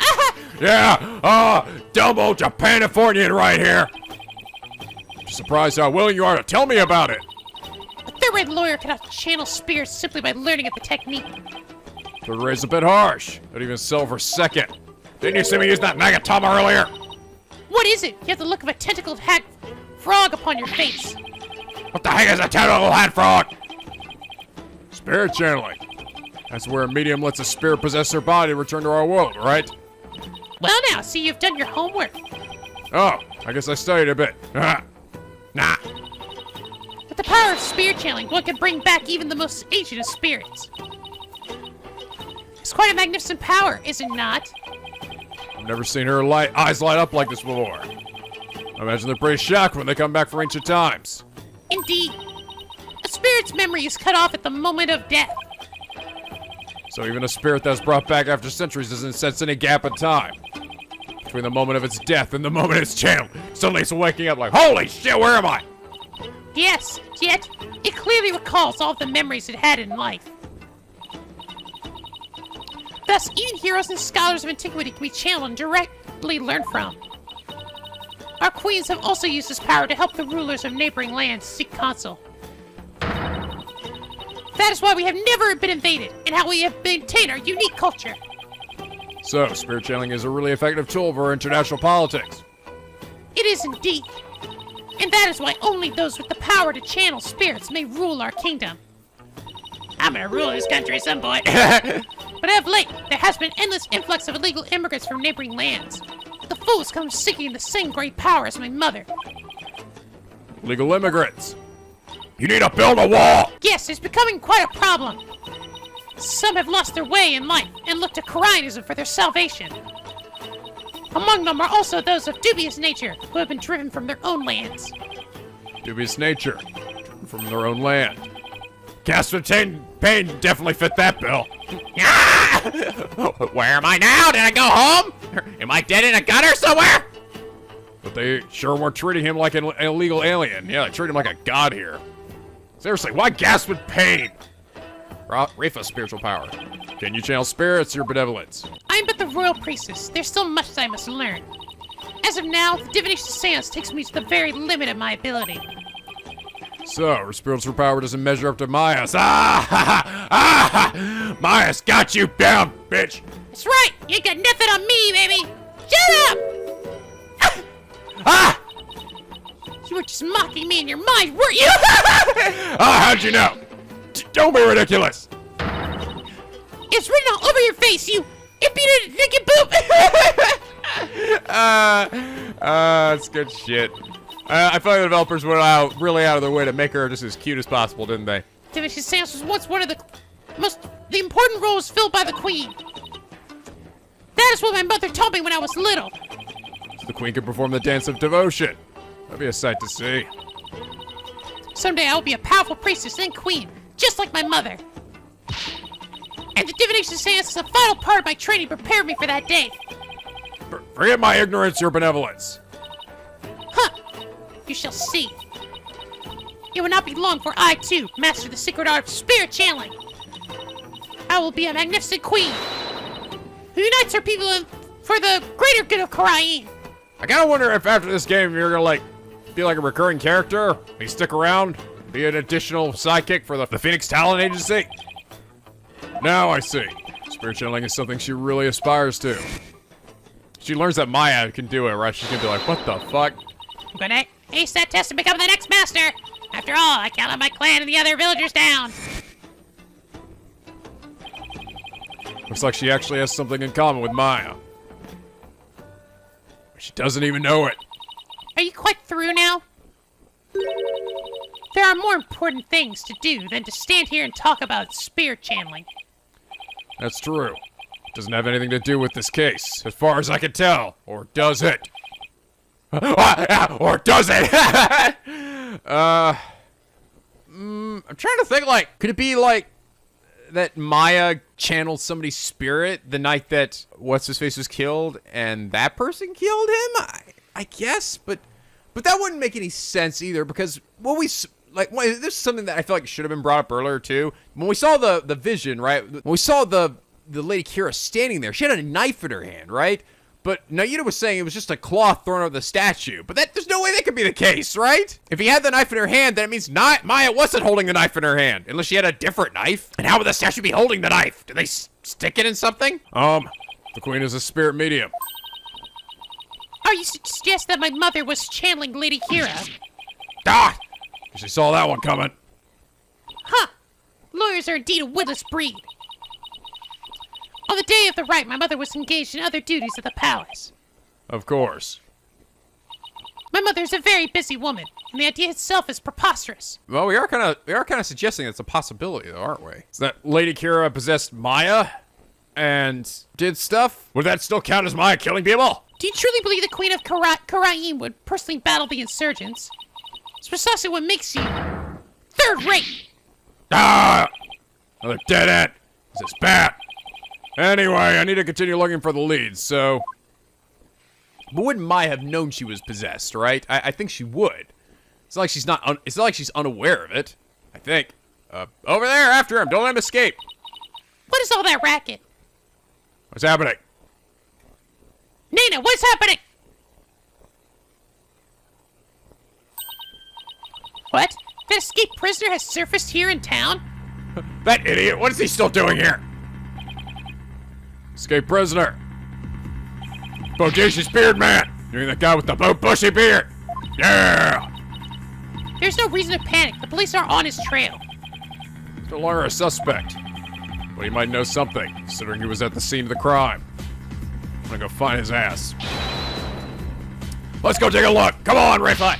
Yeah, dumb old Japanifornian right here. Just surprised how willing you are to tell me about it. A third-rate lawyer cannot channel spirits simply by learning of the technique. Third rate's a bit harsh. Don't even sell for second. Didn't you see me use that Nagatama earlier? What is it? You have the look of a tentacled hat frog upon your face. What the heck is a tentacled hat frog? Spirit channeling. That's where a medium lets a spirit possess their body and return to our world, right? Well now, see you've done your homework. Oh, I guess I studied a bit. Nah. With the power of spirit channeling, one can bring back even the most ancient of spirits. It's quite a magnificent power, is it not? I've never seen her eyes light up like this before. I imagine they're pretty shocked when they come back from ancient times. Indeed. A spirit's memory is cut off at the moment of death. So even a spirit that's brought back after centuries doesn't sense any gap in time between the moment of its death and the moment it's channeled. Suddenly it's waking up like, holy shit, where am I? Yes, yet it clearly recalls all the memories it had in life. Thus, even heroes and scholars of antiquity can be channeled and directly learned from. Our queens have also used this power to help the rulers of neighboring lands seek counsel. That is why we have never been invaded, and how we have maintained our unique culture. So, spirit channeling is a really effective tool for international politics. It is indeed. And that is why only those with the power to channel spirits may rule our kingdom. I'm gonna rule this country at some point. But of late, there has been endless influx of illegal immigrants from neighboring lands. The fools come seeking the same great power as my mother. Legal immigrants. You need to build a wall! Yes, it's becoming quite a problem. Some have lost their way in life and look to Khura'in for their salvation. Among them are also those of dubious nature who have been driven from their own lands. Dubious nature. Driven from their own land. Gasp of pain definitely fit that bill. Where am I now? Did I go home? Am I dead in a gutter somewhere? But they sure weren't treating him like an illegal alien. Yeah, they treat him like a god here. Seriously, why gasp with pain? Rafa's spiritual power. Can you channel spirits, your benevolence? I am but the royal priestess. There's still much that I must learn. As of now, the divination seance takes me to the very limit of my ability. So, her spiritual power doesn't measure up to Maya's. Maya's got you down, bitch! That's right! You ain't got nothing on me, baby! Shut up! You were just mocking me in your mind, weren't you? How'd you know? Don't be ridiculous! It's written all over your face, you impudent NicoB! That's good shit. I feel like the developers went really out of their way to make her just as cute as possible, didn't they? Divination seance was once one of the important roles filled by the queen. That is what my mother told me when I was little. So the queen could perform the dance of devotion. That'd be a sight to see. Someday I will be a powerful priestess and queen, just like my mother. And the divination seance is the final part of my training prepared me for that day. Forget my ignorance, your benevolence. Huh. You shall see. It will not be long for I, too, master the secret art of spirit channeling. I will be a magnificent queen who unites her people for the greater good of Khura'in. I kinda wonder if after this game you're gonna, be like a recurring character. You stick around, be an additional sidekick for the Phoenix Talent Agency. Now I see. Spirit channeling is something she really aspires to. She learns that Maya can do it, right? She's gonna be like, what the fuck? I'm gonna ace that test and become the next master. After all, I counted my clan and the other villagers down. Looks like she actually has something in common with Maya. She doesn't even know it. Are you quite through now? There are more important things to do than to stand here and talk about spirit channeling. That's true. Doesn't have anything to do with this case, as far as I can tell. Or does it? Or does it? I'm trying to think, like, could it be, like, that Maya channeled somebody's spirit the night that What's-His-Face was killed, and that person killed him? I guess, but that wouldn't make any sense either, because when we... Like, this is something that I feel like should have been brought up earlier, too. When we saw the vision, right? When we saw the Lady Kira standing there, she had a knife in her hand, right? But Naida was saying it was just a cloth thrown over the statue. But there's no way that could be the case, right? If he had the knife in her hand, then it means Maya wasn't holding the knife in her hand. Unless she had a different knife. And how would the statue be holding the knife? Did they stick it in something? The queen is a spirit medium. Are you suggest that my mother was channeling Lady Kira? Ah! She saw that one coming. Huh. Lawyers are indeed a witless breed. On the day of the rite, my mother was engaged in other duties at the palace. Of course. My mother is a very busy woman, and the idea itself is preposterous. Well, we are kind of suggesting it's a possibility, though, aren't we? So that Lady Kira possessed Maya and did stuff. Would that still count as Maya killing people? Do you truly believe the Queen of Khura'in would personally battle the insurgents? It's precisely what makes you third-rate. Ah! Another dead end. This is bad. Anyway, I need to continue looking for the leads, so... But wouldn't Maya have known she was possessed, right? I think she would. It's not like she's not... it's not like she's unaware of it. I think. Over there, after him. Don't let him escape. What is all that racket? What's happening? Nina, what's happening? What? That escaped prisoner has surfaced here in town? That idiot! What is he still doing here? Escaped prisoner. Bodacious beard man! You're the guy with the bushy beard! Yeah! There's no reason to panic. The police are on his trail. He's no longer a suspect. But he might know something, considering he was at the scene of the crime. I'm gonna go find his ass. Let's go take a look! Come on, Ray Fight!